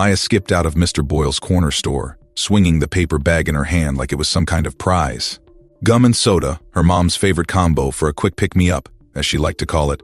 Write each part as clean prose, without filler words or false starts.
Maya skipped out of Mr. Boyle's corner store, swinging the paper bag in her hand like it was some kind of prize. Gum and soda, her mom's favorite combo for a quick pick-me-up, as she liked to call it.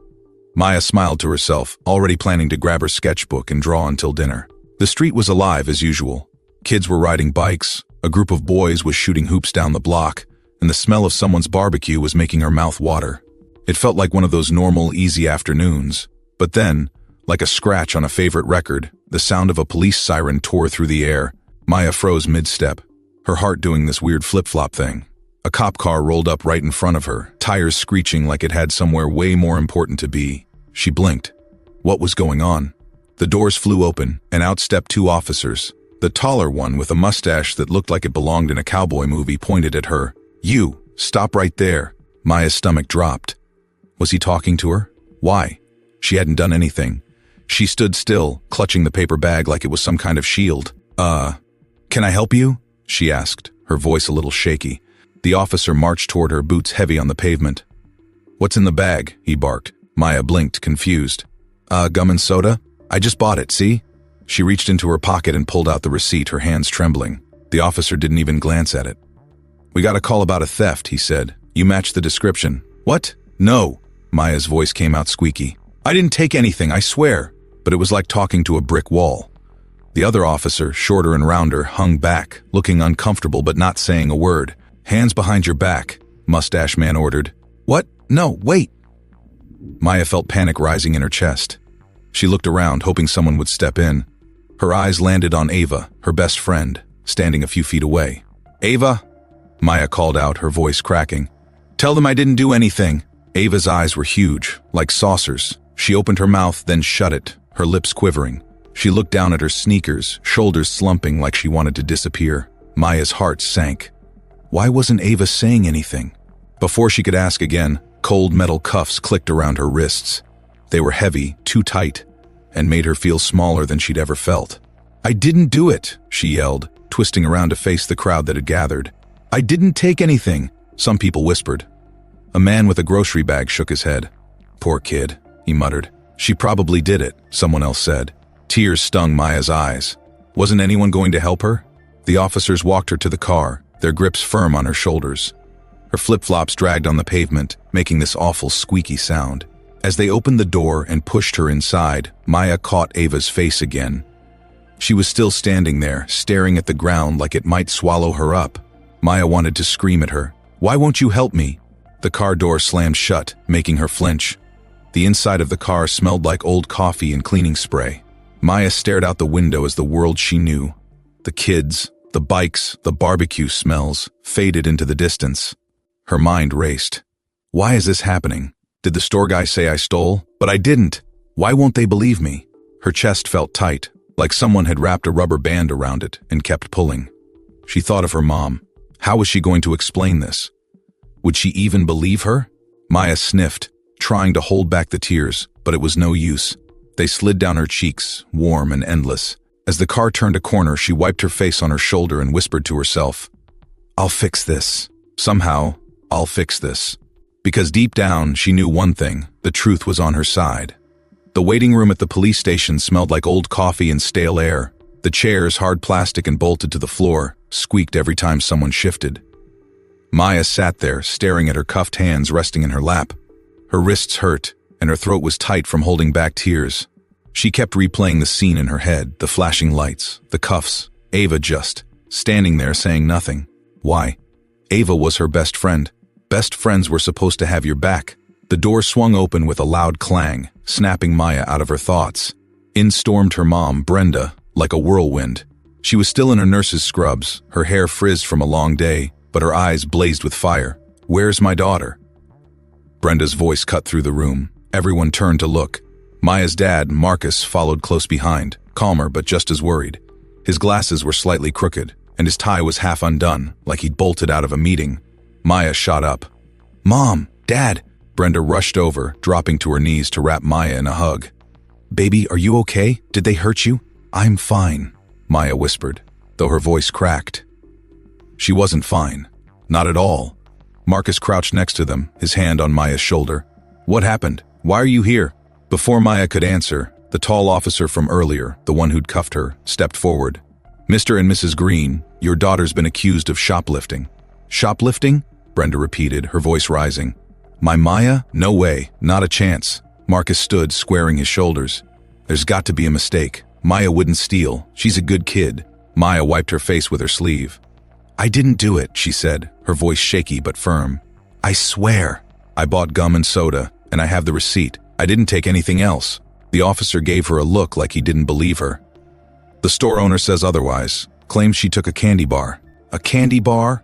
Maya smiled to herself, already planning to grab her sketchbook and draw until dinner. The street was alive as usual. Kids were riding bikes, a group of boys was shooting hoops down the block, and the smell of someone's barbecue was making her mouth water. It felt like one of those normal, easy afternoons. But then, like a scratch on a favorite record, the sound of a police siren tore through the air. Maya froze mid-step, her heart doing this weird flip-flop thing. A cop car rolled up right in front of her, tires screeching like it had somewhere way more important to be. She blinked. What was going on? The doors flew open, and out stepped two officers. The taller one, with a mustache that looked like it belonged in a cowboy movie, pointed at her. "You, stop right there." Maya's stomach dropped. Was he talking to her? Why? She hadn't done anything. She stood still, clutching the paper bag like it was some kind of shield. Can I help you?" she asked, her voice a little shaky. The officer marched toward her, boots heavy on the pavement. "What's in the bag?" he barked. Maya blinked, confused. Gum and soda? I just bought it, see?" She reached into her pocket and pulled out the receipt, her hands trembling. The officer didn't even glance at it. "We got a call about a theft," he said. "You match the description." "What?" "No." Maya's voice came out squeaky. "I didn't take anything, I swear." But it was like talking to a brick wall. The other officer, shorter and rounder, hung back, looking uncomfortable but not saying a word. "Hands behind your back," Mustache Man ordered. "What? No, wait." Maya felt panic rising in her chest. She looked around, hoping someone would step in. Her eyes landed on Ava, her best friend, standing a few feet away. "Ava?" Maya called out, her voice cracking. "Tell them I didn't do anything." Ava's eyes were huge, like saucers. She opened her mouth, then shut it, her lips quivering. She looked down at her sneakers, shoulders slumping like she wanted to disappear. Maya's heart sank. Why wasn't Ava saying anything? Before she could ask again, cold metal cuffs clicked around her wrists. They were heavy, too tight, and made her feel smaller than she'd ever felt. "I didn't do it," she yelled, twisting around to face the crowd that had gathered. "I didn't take anything," some people whispered. A man with a grocery bag shook his head. "Poor kid," he muttered. "She probably did it," someone else said. Tears stung Maya's eyes. Wasn't anyone going to help her? The officers walked her to the car, their grips firm on her shoulders. Her flip-flops dragged on the pavement, making this awful squeaky sound. As they opened the door and pushed her inside, Maya caught Ava's face again. She was still standing there, staring at the ground like it might swallow her up. Maya wanted to scream at her. "Why won't you help me?" The car door slammed shut, making her flinch. The inside of the car smelled like old coffee and cleaning spray. Maya stared out the window as the world she knew, the kids, the bikes, the barbecue smells, faded into the distance. Her mind raced. Why is this happening? Did the store guy say I stole? But I didn't. Why won't they believe me? Her chest felt tight, like someone had wrapped a rubber band around it and kept pulling. She thought of her mom. How was she going to explain this? Would she even believe her? Maya sniffed, trying to hold back the tears, but it was no use. They slid down her cheeks, warm and endless. As the car turned a corner, she wiped her face on her shoulder and whispered to herself, "I'll fix this. Somehow, I'll fix this." Because deep down, she knew one thing, the truth was on her side. The waiting room at the police station smelled like old coffee and stale air. The chairs, hard plastic and bolted to the floor, squeaked every time someone shifted. Maya sat there, staring at her cuffed hands resting in her lap. Her wrists hurt, and her throat was tight from holding back tears. She kept replaying the scene in her head, the flashing lights, the cuffs, Ava just standing there saying nothing. Why? Ava was her best friend. Best friends were supposed to have your back. The door swung open with a loud clang, snapping Maya out of her thoughts. In stormed her mom, Brenda, like a whirlwind. She was still in her nurse's scrubs, her hair frizzed from a long day, but her eyes blazed with fire. "Where's my daughter?" Brenda's voice cut through the room. Everyone turned to look. Maya's dad, Marcus, followed close behind, calmer but just as worried. His glasses were slightly crooked, and his tie was half undone, like he'd bolted out of a meeting. Maya shot up. "Mom! Dad!" Brenda rushed over, dropping to her knees to wrap Maya in a hug. "Baby, are you okay? Did they hurt you?" "I'm fine," Maya whispered, though her voice cracked. She wasn't fine. Not at all. Marcus crouched next to them, his hand on Maya's shoulder. "What happened? Why are you here?" Before Maya could answer, The tall officer from earlier, the one who'd cuffed her, stepped forward. "Mr. and Mrs. Green, your daughter's been accused of shoplifting." "Shoplifting?" Brenda repeated, her voice rising. "My Maya? No way, not a chance." Marcus stood, squaring his shoulders. "There's got to be a mistake. Maya wouldn't steal. She's a good kid." Maya wiped her face with her sleeve. "I didn't do it," she said, her voice shaky but firm. "I swear. I bought gum and soda, and I have the receipt. I didn't take anything else." The officer gave her a look like he didn't believe her. "The store owner says otherwise. Claims she took a candy bar." "A candy bar?"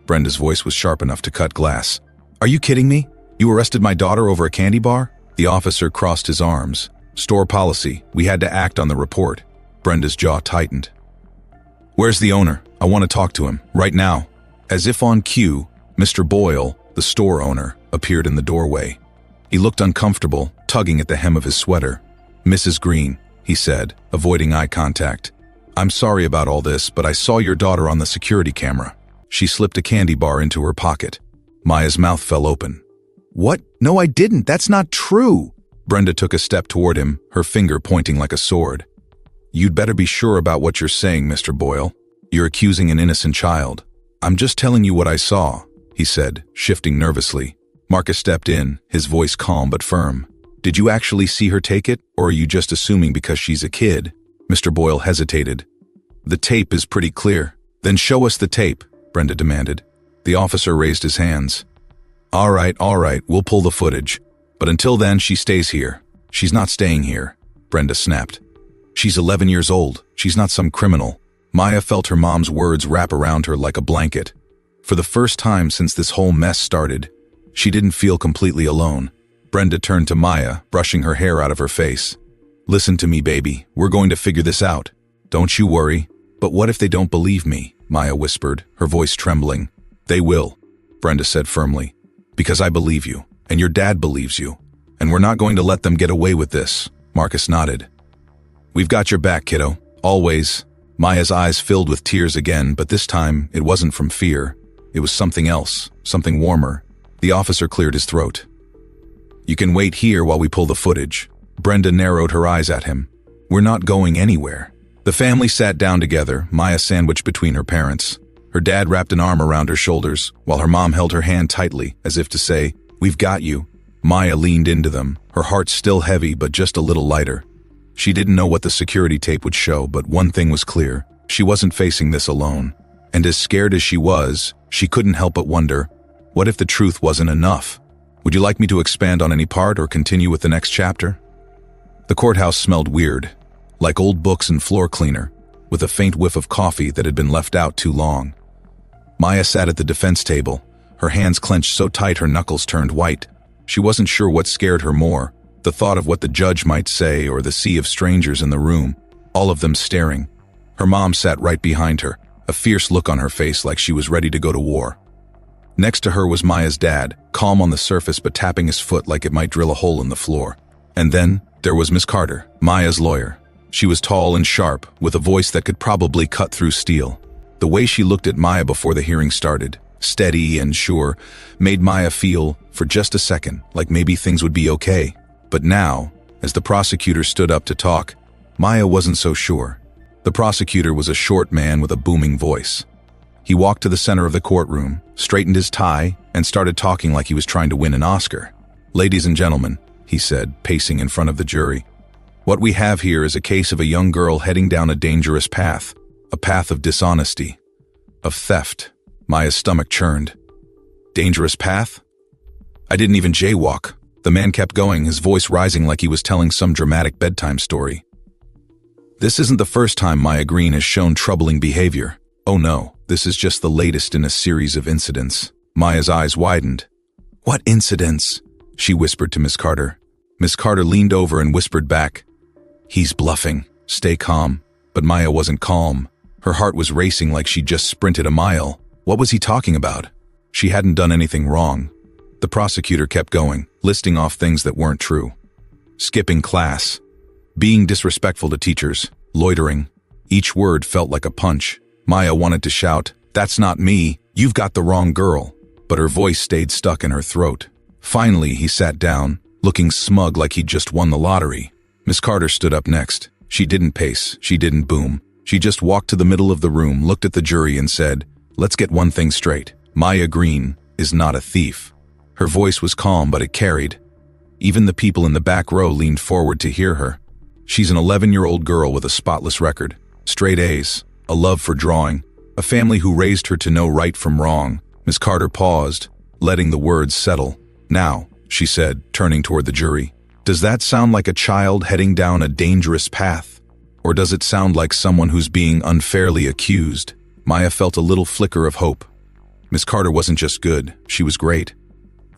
Brenda's voice was sharp enough to cut glass. "Are you kidding me? You arrested my daughter over a candy bar?" The officer crossed his arms. "Store policy. We had to act on the report." Brenda's jaw tightened. "Where's the owner? I want to talk to him, right now." As if on cue, Mr. Boyle, the store owner, appeared in the doorway. He looked uncomfortable, tugging at the hem of his sweater. "Mrs. Green," he said, avoiding eye contact. "I'm sorry about all this, but I saw your daughter on the security camera." She slipped a candy bar into her pocket. Maya's mouth fell open. "What? No, I didn't. That's not true." Brenda took a step toward him, her finger pointing like a sword. "You'd better be sure about what you're saying, Mr. Boyle. You're accusing an innocent child." "I'm just telling you what I saw," he said, shifting nervously. Marcus stepped in, his voice calm but firm. "Did you actually see her take it, or are you just assuming because she's a kid?" Mr. Boyle hesitated. "The tape is pretty clear." "Then show us the tape," Brenda demanded. The officer raised his hands. All right, we'll pull the footage. But until then, she stays here." "She's not staying here," Brenda snapped. "She's 11 years old. She's not some criminal." Maya felt her mom's words wrap around her like a blanket. For the first time since this whole mess started, she didn't feel completely alone. Brenda turned to Maya, brushing her hair out of her face. "Listen to me, baby. We're going to figure this out. Don't you worry." "But what if they don't believe me?" Maya whispered, her voice trembling. "They will," Brenda said firmly. "Because I believe you, and your dad believes you. And we're not going to let them get away with this." Marcus nodded. "We've got your back, kiddo. Always." Maya's eyes filled with tears again, but this time it wasn't from fear. It was something else, something warmer. The officer cleared his throat. "You can wait here while we pull the footage." Brenda narrowed her eyes at him. "We're not going anywhere." The family sat down together, Maya sandwiched between her parents. Her dad wrapped an arm around her shoulders, while her mom held her hand tightly, as if to say, "We've got you." Maya leaned into them, her heart still heavy but just a little lighter. She didn't know what the security tape would show, but one thing was clear. She wasn't facing this alone. And as scared as she was, she couldn't help but wonder, what if the truth wasn't enough? Would you like me to expand on any part or continue with the next chapter? The courthouse smelled weird, like old books and floor cleaner, with a faint whiff of coffee that had been left out too long. Maya sat at the defense table, her hands clenched so tight her knuckles turned white. She wasn't sure what scared her more, the thought of what the judge might say or the sea of strangers in the room, all of them staring. Her mom sat right behind her, a fierce look on her face like she was ready to go to war. Next to her was Maya's dad, calm on the surface but tapping his foot like it might drill a hole in the floor. And then there was Miss Carter, Maya's lawyer. She was tall and sharp, with a voice that could probably cut through steel. The way she looked at Maya before the hearing started, steady and sure, made Maya feel, for just a second, like maybe things would be okay. But now, as the prosecutor stood up to talk, Maya wasn't so sure. The prosecutor was a short man with a booming voice. He walked to the center of the courtroom, straightened his tie, and started talking like he was trying to win an Oscar. "Ladies and gentlemen," he said, pacing in front of the jury, "what we have here is a case of a young girl heading down a dangerous path, a path of dishonesty, of theft." Maya's stomach churned. "Dangerous path?" "I didn't even jaywalk." The man kept going, his voice rising like he was telling some dramatic bedtime story. "This isn't the first time Maya Green has shown troubling behavior. Oh no, this is just the latest in a series of incidents." Maya's eyes widened. "What incidents?" she whispered to Miss Carter. Miss Carter leaned over and whispered back, "He's bluffing. Stay calm." But Maya wasn't calm. Her heart was racing like she'd just sprinted a mile. What was he talking about? She hadn't done anything wrong. The prosecutor kept going, listing off things that weren't true. Skipping class, being disrespectful to teachers, loitering. Each word felt like a punch. Maya wanted to shout, "That's not me, you've got the wrong girl," but her voice stayed stuck in her throat. Finally, he sat down, looking smug like he'd just won the lottery. Miss Carter stood up next. She didn't pace, she didn't boom. She just walked to the middle of the room, looked at the jury and said, "Let's get one thing straight. Maya Green is not a thief." Her voice was calm, but it carried. Even the people in the back row leaned forward to hear her. She's an 11-year-old girl with a spotless record, straight A's, a love for drawing, a family who raised her to know right from wrong. Miss Carter paused, letting the words settle. "Now," she said, turning toward the jury, "does that sound like a child heading down a dangerous path? Or does it sound like someone who's being unfairly accused?" Maya felt a little flicker of hope. Miss Carter wasn't just good, she was great.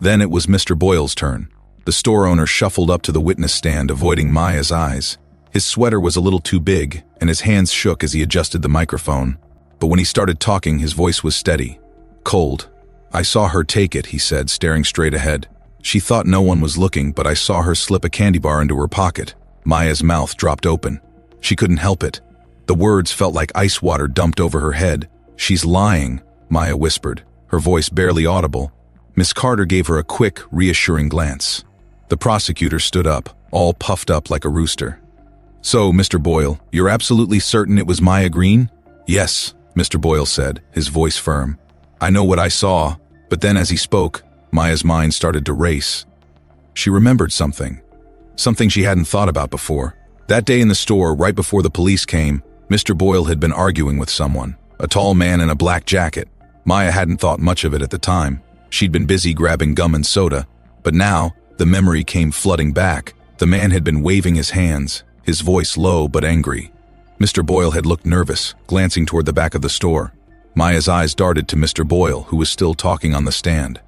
Then it was Mr. Boyle's turn. The store owner shuffled up to the witness stand, avoiding Maya's eyes. His sweater was a little too big, and his hands shook as he adjusted the microphone. But when he started talking, his voice was steady. "Cold. I saw her take it," he said, staring straight ahead. "She thought no one was looking, but I saw her slip a candy bar into her pocket." Maya's mouth dropped open. She couldn't help it. The words felt like ice water dumped over her head. "She's lying," Maya whispered, her voice barely audible. Miss Carter gave her a quick, reassuring glance. The prosecutor stood up, all puffed up like a rooster. "So, Mr. Boyle, you're absolutely certain it was Maya Green?" "Yes," Mr. Boyle said, his voice firm. "I know what I saw." But then as he spoke, Maya's mind started to race. She remembered something she hadn't thought about before. That day in the store, right before the police came, Mr. Boyle had been arguing with someone, a tall man in a black jacket. Maya hadn't thought much of it at the time. She'd been busy grabbing gum and soda, but now the memory came flooding back. The man had been waving his hands, his voice low but angry. Mr. Boyle had looked nervous, glancing toward the back of the store. Maya's eyes darted to Mr. Boyle, who was still talking on the stand.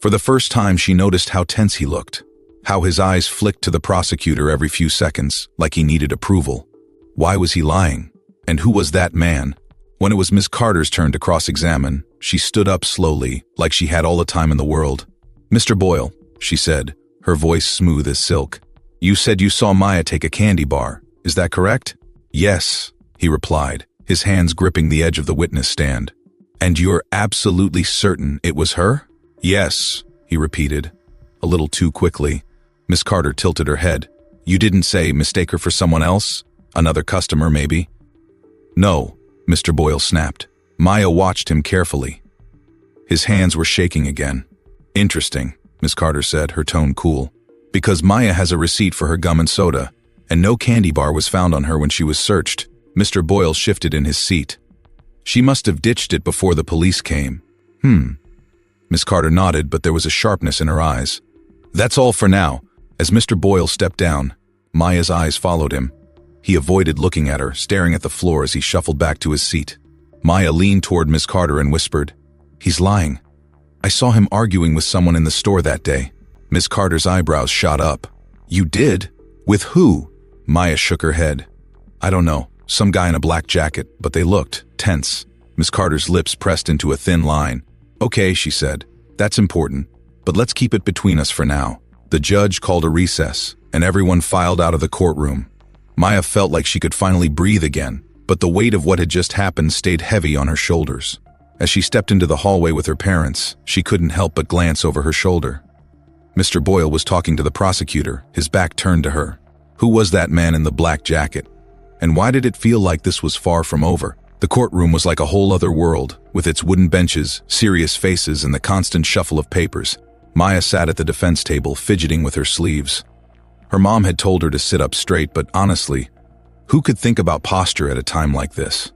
For the first time, she noticed how tense he looked, how his eyes flicked to the prosecutor every few seconds, like he needed approval. Why was he lying? And who was that man? When it was Miss Carter's turn to cross-examine, she stood up slowly, like she had all the time in the world. "Mr. Boyle," she said, her voice smooth as silk, "you said you saw Maya take a candy bar. Is that correct?" "Yes," he replied, his hands gripping the edge of the witness stand. "And you're absolutely certain it was her?" "Yes," he repeated, a little too quickly. Miss Carter tilted her head. "You didn't say mistake her for someone else? Another customer, maybe?" "No," Mr. Boyle snapped. Maya watched him carefully. His hands were shaking again. "Interesting," Miss Carter said, her tone cool. "Because Maya has a receipt for her gum and soda, and no candy bar was found on her when she was searched." Mr. Boyle shifted in his seat. "She must have ditched it before the police came." Miss Carter nodded, but there was a sharpness in her eyes. "That's all for now." As Mr. Boyle stepped down, Maya's eyes followed him. He avoided looking at her, staring at the floor as he shuffled back to his seat. Maya leaned toward Miss Carter and whispered, "He's lying. I saw him arguing with someone in the store that day." Miss Carter's eyebrows shot up. "You did? With who?" Maya shook her head. "I don't know. Some guy in a black jacket, but they looked tense." Miss Carter's lips pressed into a thin line. "Okay," she said. "That's important, but let's keep it between us for now." The judge called a recess, and everyone filed out of the courtroom. Maya felt like she could finally breathe again, but the weight of what had just happened stayed heavy on her shoulders. As she stepped into the hallway with her parents, she couldn't help but glance over her shoulder. Mr. Boyle was talking to the prosecutor, his back turned to her. Who was that man in the black jacket? And why did it feel like this was far from over? The courtroom was like a whole other world, with its wooden benches, serious faces, and the constant shuffle of papers. Maya sat at the defense table, fidgeting with her sleeves. Her mom had told her to sit up straight, but honestly, who could think about posture at a time like this?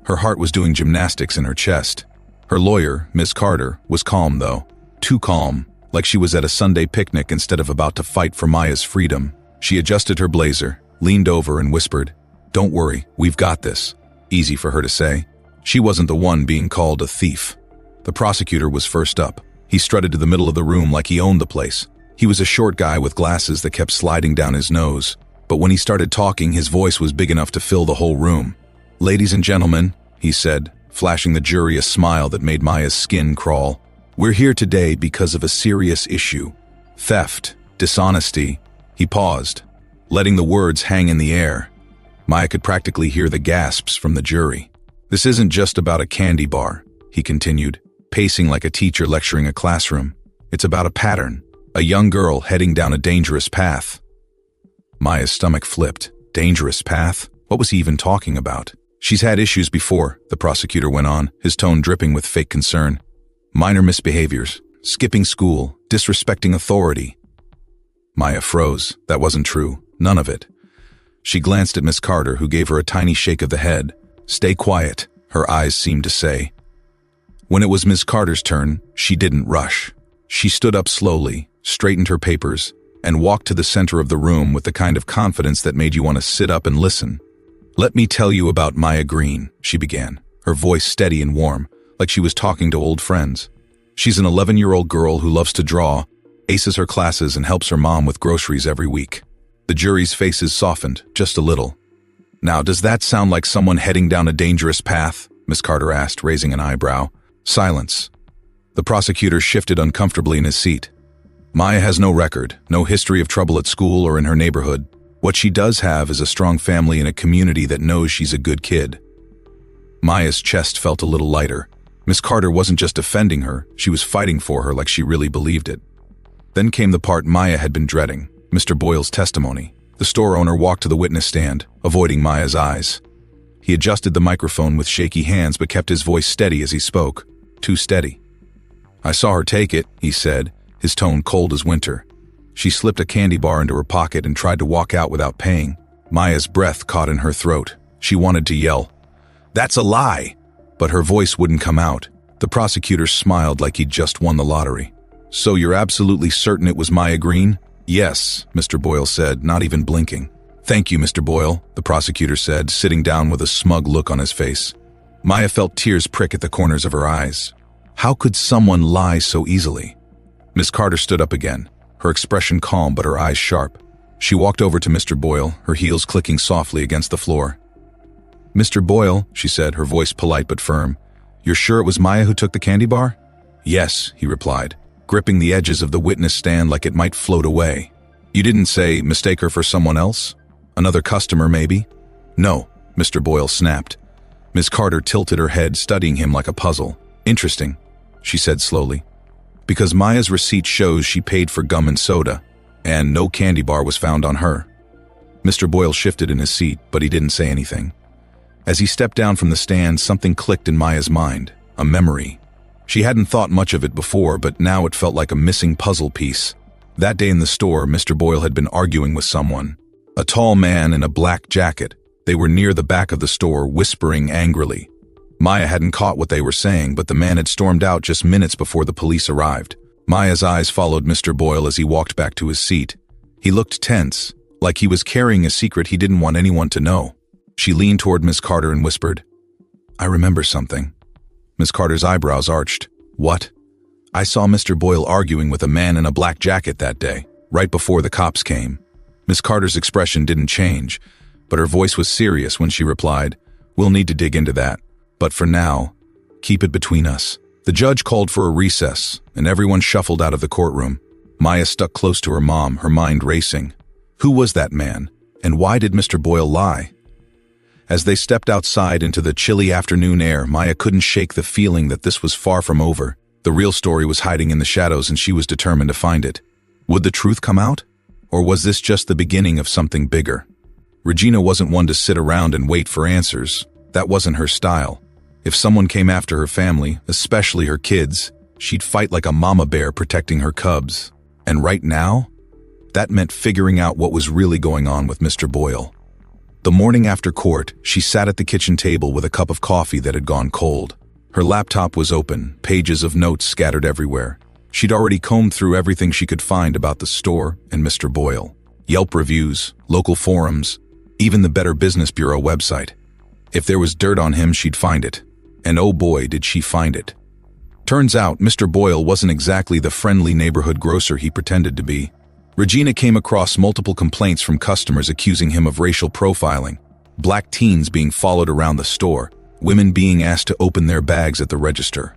Her heart was doing gymnastics in her chest. Her lawyer, Miss Carter, was calm though. Too calm, like she was at a Sunday picnic instead of about to fight for Maya's freedom. She adjusted her blazer, leaned over and whispered, "Don't worry, we've got this." Easy for her to say. She wasn't the one being called a thief. The prosecutor was first up. He strutted to the middle of the room like he owned the place. He was a short guy with glasses that kept sliding down his nose, but when he started talking, his voice was big enough to fill the whole room. "Ladies and gentlemen," he said, flashing the jury a smile that made Maya's skin crawl, "we're here today because of a serious issue. Theft, dishonesty." He paused, letting the words hang in the air. Maya could practically hear the gasps from the jury. "This isn't just about a candy bar," he continued, pacing like a teacher lecturing a classroom. "It's about a pattern, a young girl heading down a dangerous path." Maya's stomach flipped. Dangerous path? What was he even talking about? She's had issues before, the prosecutor went on, his tone dripping with fake concern. Minor misbehaviors, skipping school, disrespecting authority. Maya froze. That wasn't true. None of it. She glanced at Miss Carter, who gave her a tiny shake of the head. Stay quiet, her eyes seemed to say. When it was Miss Carter's turn, she didn't rush. She stood up slowly, straightened her papers, and walked to the center of the room with the kind of confidence that made you want to sit up and listen. Let me tell you about Maya Green, she began, her voice steady and warm, like she was talking to old friends. She's an 11-year-old girl who loves to draw, aces her classes, and helps her mom with groceries every week. The jury's faces softened, just a little. Now, does that sound like someone heading down a dangerous path? Miss Carter asked, raising an eyebrow. Silence. The prosecutor shifted uncomfortably in his seat. Maya has no record, no history of trouble at school or in her neighborhood. What she does have is a strong family and a community that knows she's a good kid. Maya's chest felt a little lighter. Miss Carter wasn't just defending her, she was fighting for her like she really believed it. Then came the part Maya had been dreading, Mr. Boyle's testimony. The store owner walked to the witness stand, avoiding Maya's eyes. He adjusted the microphone with shaky hands but kept his voice steady as he spoke. Too steady. I saw her take it, he said, his tone cold as winter. She slipped a candy bar into her pocket and tried to walk out without paying. Maya's breath caught in her throat. She wanted to yell, "That's a lie!" But her voice wouldn't come out. The prosecutor smiled like he'd just won the lottery. So you're absolutely certain it was Maya Green? Yes, Mr. Boyle said, not even blinking. Thank you, Mr. Boyle, the prosecutor said, sitting down with a smug look on his face. Maya felt tears prick at the corners of her eyes. How could someone lie so easily? Miss Carter stood up again, her expression calm but her eyes sharp. She walked over to Mr. Boyle, her heels clicking softly against the floor. Mr. Boyle, she said, her voice polite but firm, you're sure it was Maya who took the candy bar? Yes, he replied, gripping the edges of the witness stand like it might float away. You didn't say mistake her for someone else? Another customer, maybe? No, Mr. Boyle snapped. Miss Carter tilted her head, studying him like a puzzle. Interesting, she said slowly. Because Maya's receipt shows she paid for gum and soda, and no candy bar was found on her. Mr. Boyle shifted in his seat, but he didn't say anything. As he stepped down from the stand, something clicked in Maya's mind, a memory. She hadn't thought much of it before, but now it felt like a missing puzzle piece. That day in the store, Mr. Boyle had been arguing with someone. A tall man in a black jacket. They were near the back of the store, whispering angrily. Maya hadn't caught what they were saying, but the man had stormed out just minutes before the police arrived. Maya's eyes followed Mr. Boyle as he walked back to his seat. He looked tense, like he was carrying a secret he didn't want anyone to know. She leaned toward Miss Carter and whispered, I remember something. Miss Carter's eyebrows arched. What? I saw Mr. Boyle arguing with a man in a black jacket that day, right before the cops came. Miss Carter's expression didn't change, but her voice was serious when she replied, We'll need to dig into that. But for now, keep it between us. The judge called for a recess, and everyone shuffled out of the courtroom. Maya stuck close to her mom, her mind racing. Who was that man, and why did Mr. Boyle lie? As they stepped outside into the chilly afternoon air, Maya couldn't shake the feeling that this was far from over. The real story was hiding in the shadows, and she was determined to find it. Would the truth come out? Or was this just the beginning of something bigger? Regina wasn't one to sit around and wait for answers. That wasn't her style. If someone came after her family, especially her kids, she'd fight like a mama bear protecting her cubs. And right now, that meant figuring out what was really going on with Mr. Boyle. The morning after court, she sat at the kitchen table with a cup of coffee that had gone cold. Her laptop was open, pages of notes scattered everywhere. She'd already combed through everything she could find about the store and Mr. Boyle. Yelp reviews, local forums, even the Better Business Bureau website. If there was dirt on him, she'd find it. And oh boy, did she find it. Turns out, Mr. Boyle wasn't exactly the friendly neighborhood grocer he pretended to be. Regina came across multiple complaints from customers accusing him of racial profiling, black teens being followed around the store, women being asked to open their bags at the register.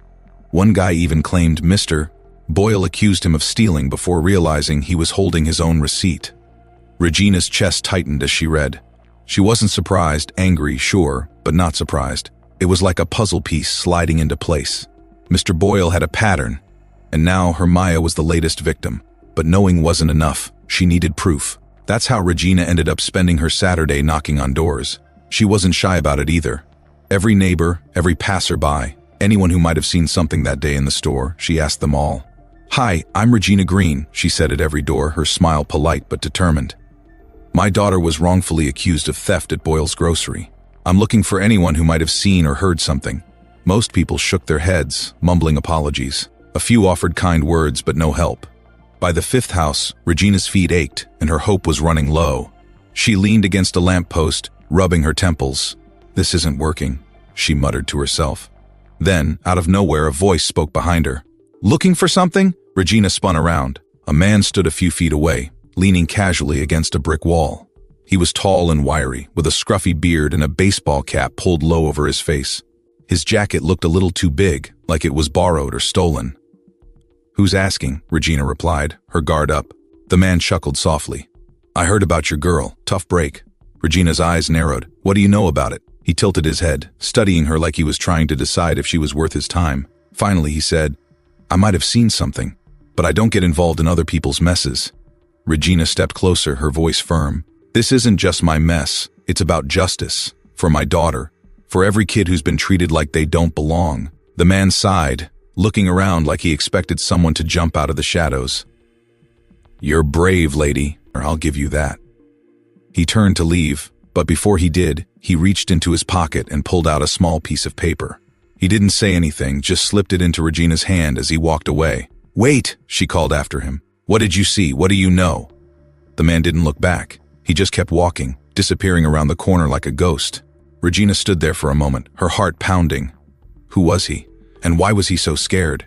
One guy even claimed Mr. Boyle accused him of stealing before realizing he was holding his own receipt. Regina's chest tightened as she read. She wasn't surprised, angry, sure, but not surprised. It was like a puzzle piece sliding into place. Mr. Boyle had a pattern, and now her Maya was the latest victim. But knowing wasn't enough. She needed proof. That's how Regina ended up spending her Saturday knocking on doors. She wasn't shy about it either. Every neighbor, every passerby, anyone who might have seen something that day in the store, she asked them all. "Hi, I'm Regina Green," she said at every door, her smile polite but determined. "My daughter was wrongfully accused of theft at Boyle's grocery. I'm looking for anyone who might have seen or heard something." Most people shook their heads, mumbling apologies. A few offered kind words, but no help. By the fifth house, Regina's feet ached, and her hope was running low. She leaned against a lamppost, rubbing her temples. "This isn't working," she muttered to herself. Then, out of nowhere, a voice spoke behind her. "Looking for something?" Regina spun around. A man stood a few feet away, leaning casually against a brick wall. He was tall and wiry, with a scruffy beard and a baseball cap pulled low over his face. His jacket looked a little too big, like it was borrowed or stolen. "Who's asking?" Regina replied, her guard up. The man chuckled softly. "I heard about your girl. Tough break." Regina's eyes narrowed. "What do you know about it?" He tilted his head, studying her like he was trying to decide if she was worth his time. Finally, he said, "I might have seen something, but I don't get involved in other people's messes." Regina stepped closer, her voice firm. "This isn't just my mess. It's about justice. For my daughter. For every kid who's been treated like they don't belong." The man sighed, looking around like he expected someone to jump out of the shadows. "You're brave, lady, or I'll give you that." He turned to leave, but before he did, he reached into his pocket and pulled out a small piece of paper. He didn't say anything, just slipped it into Regina's hand as he walked away. "Wait," she called after him. "What did you see? What do you know?" The man didn't look back. He just kept walking, disappearing around the corner like a ghost. Regina stood there for a moment, her heart pounding. Who was he? And why was he so scared?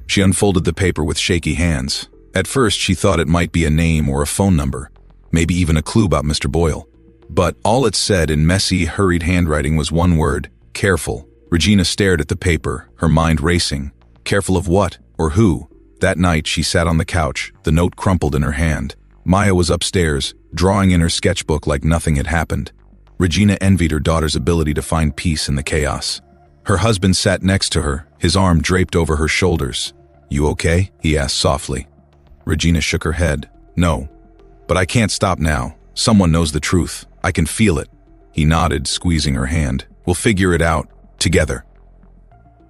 She unfolded the paper with shaky hands. At first, she thought it might be a name or a phone number, maybe even a clue about Mr. Boyle. But all it said in messy, hurried handwriting was one word: careful. Regina stared at the paper, her mind racing. Careful of what? Or who? That night, she sat on the couch, the note crumpled in her hand. Maya was upstairs, drawing in her sketchbook like nothing had happened. Regina envied her daughter's ability to find peace in the chaos. Her husband sat next to her, his arm draped over her shoulders. "You okay?" he asked softly. Regina shook her head. "No. But I can't stop now. Someone knows the truth. I can feel it." He nodded, squeezing her hand. "We'll figure it out. Together."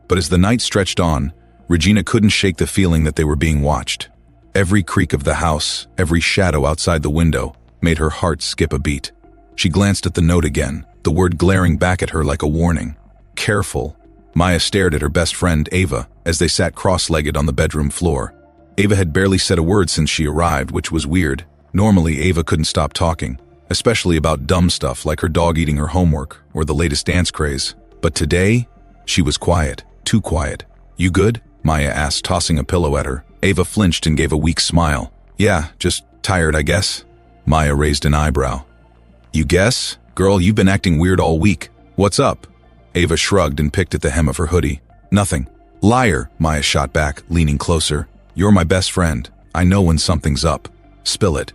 But as the night stretched on, Regina couldn't shake the feeling that they were being watched. Every creak of the house, every shadow outside the window, made her heart skip a beat. She glanced at the note again, the word glaring back at her like a warning. Careful. Maya stared at her best friend, Ava, as they sat cross-legged on the bedroom floor. Ava had barely said a word since she arrived, which was weird. Normally, Ava couldn't stop talking, especially about dumb stuff like her dog eating her homework or the latest dance craze. But today, she was quiet, too quiet. "You good?" Maya asked, tossing a pillow at her. Ava flinched and gave a weak smile. "Yeah, just tired, I guess." Maya raised an eyebrow. "You guess? Girl, you've been acting weird all week. What's up?" Ava shrugged and picked at the hem of her hoodie. "Nothing." "Liar," Maya shot back, leaning closer. "You're my best friend. I know when something's up. Spill it."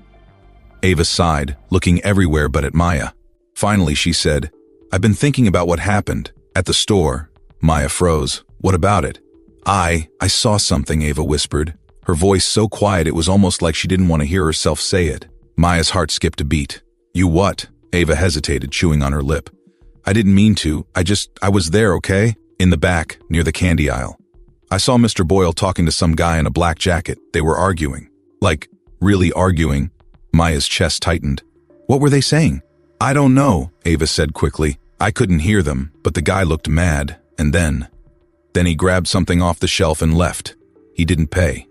Ava sighed, looking everywhere but at Maya. Finally, she said, "I've been thinking about what happened at the store." Maya froze. "What about it?" I saw something," Ava whispered, her voice so quiet it was almost like she didn't want to hear herself say it. Maya's heart skipped a beat. "You what?" Ava hesitated, chewing on her lip. "I didn't mean to. I was there, okay? In the back, near the candy aisle. I saw Mr. Boyle talking to some guy in a black jacket. They were arguing. Like, really arguing." Maya's chest tightened. "What were they saying?" "I don't know," Ava said quickly. "I couldn't hear them, but the guy looked mad, and then he grabbed something off the shelf and left. He didn't pay."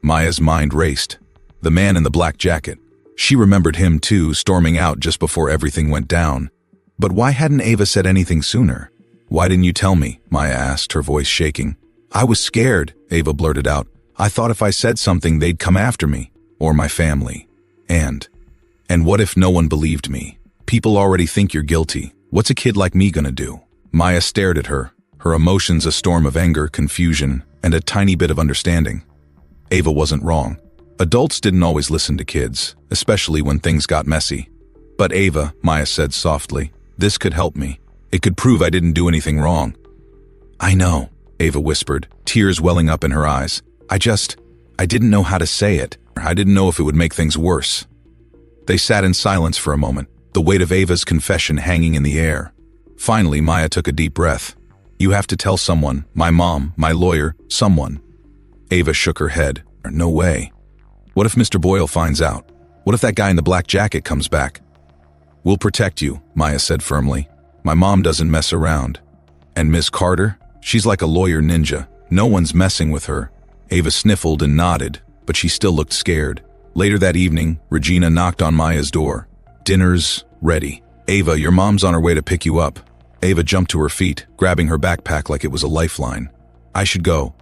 Maya's mind raced. The man in the black jacket. She remembered him too, storming out just before everything went down. But why hadn't Ava said anything sooner? "Why didn't you tell me?" Maya asked, her voice shaking. "I was scared," Ava blurted out. "I thought if I said something, they'd come after me. Or my family. And what if no one believed me? People already think you're guilty. What's a kid like me gonna do?" Maya stared at her, her emotions a storm of anger, confusion, and a tiny bit of understanding. Ava wasn't wrong. Adults didn't always listen to kids, especially when things got messy. "But Ava," Maya said softly, "this could help me. It could prove I didn't do anything wrong." "I know," Ava whispered, tears welling up in her eyes. I didn't know how to say it. I didn't know if it would make things worse." They sat in silence for a moment, the weight of Ava's confession hanging in the air. Finally, Maya took a deep breath. "You have to tell someone, my mom, my lawyer, someone." Ava shook her head. "No way. What if Mr. Boyle finds out? What if that guy in the black jacket comes back?" "We'll protect you," Maya said firmly. "My mom doesn't mess around. And Miss Carter? She's like a lawyer ninja. No one's messing with her." Ava sniffled and nodded, but she still looked scared. Later that evening, Regina knocked on Maya's door. "Dinner's ready. Ava, your mom's on her way to pick you up." Ava jumped to her feet, grabbing her backpack like it was a lifeline. "I should go."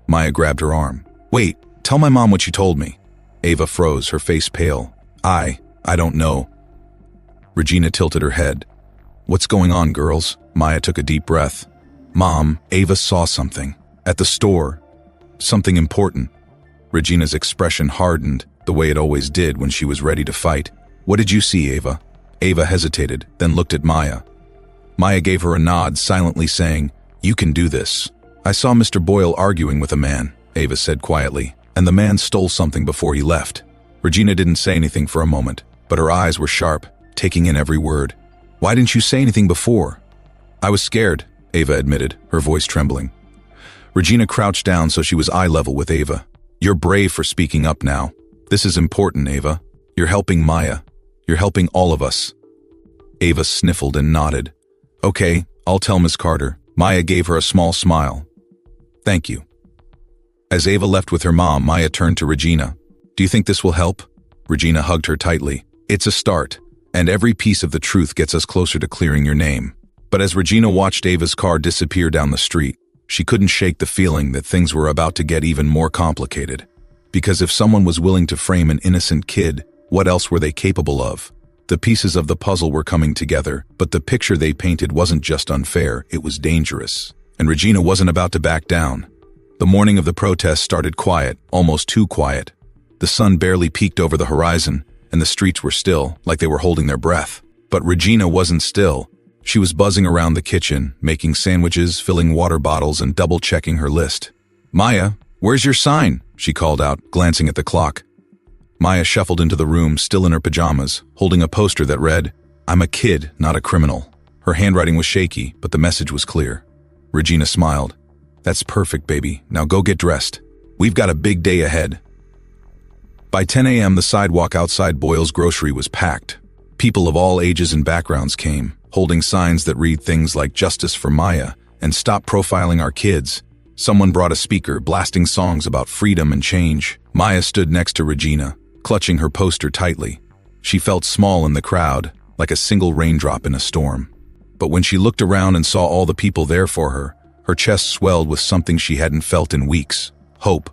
Maya grabbed her arm. "Wait, tell my mom what you told me." Ava froze, her face pale. I don't know." Regina tilted her head. "What's going on, girls?" Maya took a deep breath. "Mom, Ava saw something. At the store. Something important." Regina's expression hardened, the way it always did when she was ready to fight. "What did you see, Ava?" Ava hesitated, then looked at Maya. Maya gave her a nod, silently saying, "You can do this." "I saw Mr. Boyle arguing with a man," Ava said quietly, "and the man stole something before he left." Regina didn't say anything for a moment, but her eyes were sharp, taking in every word. "Why didn't you say anything before?" "I was scared," Ava admitted, her voice trembling. Regina crouched down so she was eye level with Ava. "You're brave for speaking up now. This is important, Ava. You're helping Maya. You're helping all of us." Ava sniffled and nodded. "Okay, I'll tell Miss Carter." Maya gave her a small smile. "Thank you." As Ava left with her mom, Maya turned to Regina. "Do you think this will help?" Regina hugged her tightly. "It's a start, and every piece of the truth gets us closer to clearing your name." But as Regina watched Ava's car disappear down the street, she couldn't shake the feeling that things were about to get even more complicated. Because if someone was willing to frame an innocent kid, what else were they capable of? The pieces of the puzzle were coming together, but the picture they painted wasn't just unfair, it was dangerous. And Regina wasn't about to back down. The morning of the protest started quiet, almost too quiet. The sun barely peeked over the horizon, and the streets were still, like they were holding their breath. But Regina wasn't still. She was buzzing around the kitchen, making sandwiches, filling water bottles, and double-checking her list. "Maya, where's your sign?" she called out, glancing at the clock. Maya shuffled into the room, still in her pajamas, holding a poster that read, "I'm a kid, not a criminal." Her handwriting was shaky, but the message was clear. Regina smiled. "That's perfect, baby. Now go get dressed. We've got a big day ahead." By 10 a.m., the sidewalk outside Boyle's grocery was packed. People of all ages and backgrounds came, holding signs that read things like "Justice for Maya" and "Stop profiling our kids." Someone brought a speaker, blasting songs about freedom and change. Maya stood next to Regina, clutching her poster tightly. She felt small in the crowd, like a single raindrop in a storm. But when she looked around and saw all the people there for her, her chest swelled with something she hadn't felt in weeks: hope.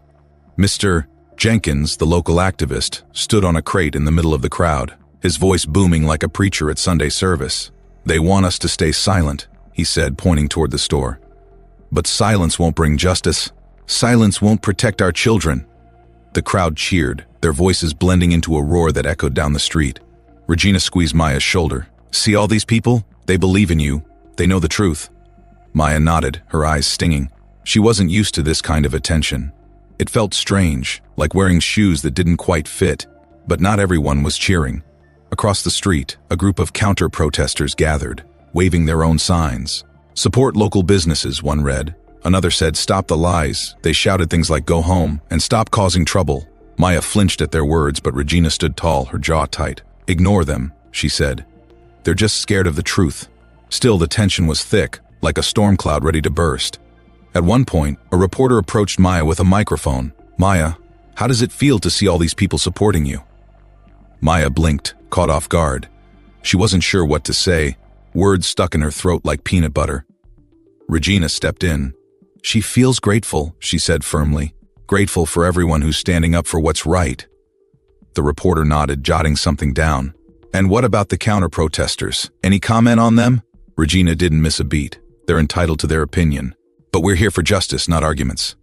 Mr. Jenkins, the local activist, stood on a crate in the middle of the crowd, his voice booming like a preacher at Sunday service. "They want us to stay silent," he said, pointing toward the store. "But silence won't bring justice. Silence won't protect our children." The crowd cheered, their voices blending into a roar that echoed down the street. Regina squeezed Maya's shoulder. "See all these people? They believe in you. They know the truth." Maya nodded, her eyes stinging. She wasn't used to this kind of attention. It felt strange, like wearing shoes that didn't quite fit, but not everyone was cheering. Across the street, a group of counter-protesters gathered, waving their own signs. "Support local businesses," one read. Another said, "Stop the lies." They shouted things like "Go home" and "Stop causing trouble." Maya flinched at their words, but Regina stood tall, her jaw tight. "Ignore them," she said. "They're just scared of the truth." Still, the tension was thick, like a storm cloud ready to burst. At one point, a reporter approached Maya with a microphone. "Maya, how does it feel to see all these people supporting you?" Maya blinked, caught off guard. She wasn't sure what to say. Words stuck in her throat like peanut butter. Regina stepped in. "She feels grateful," she said firmly. "Grateful for everyone who's standing up for what's right." The reporter nodded, jotting something down. "And what about the counter-protesters? Any comment on them?" Regina didn't miss a beat. They're entitled to their opinion. But we're here for justice, not arguments.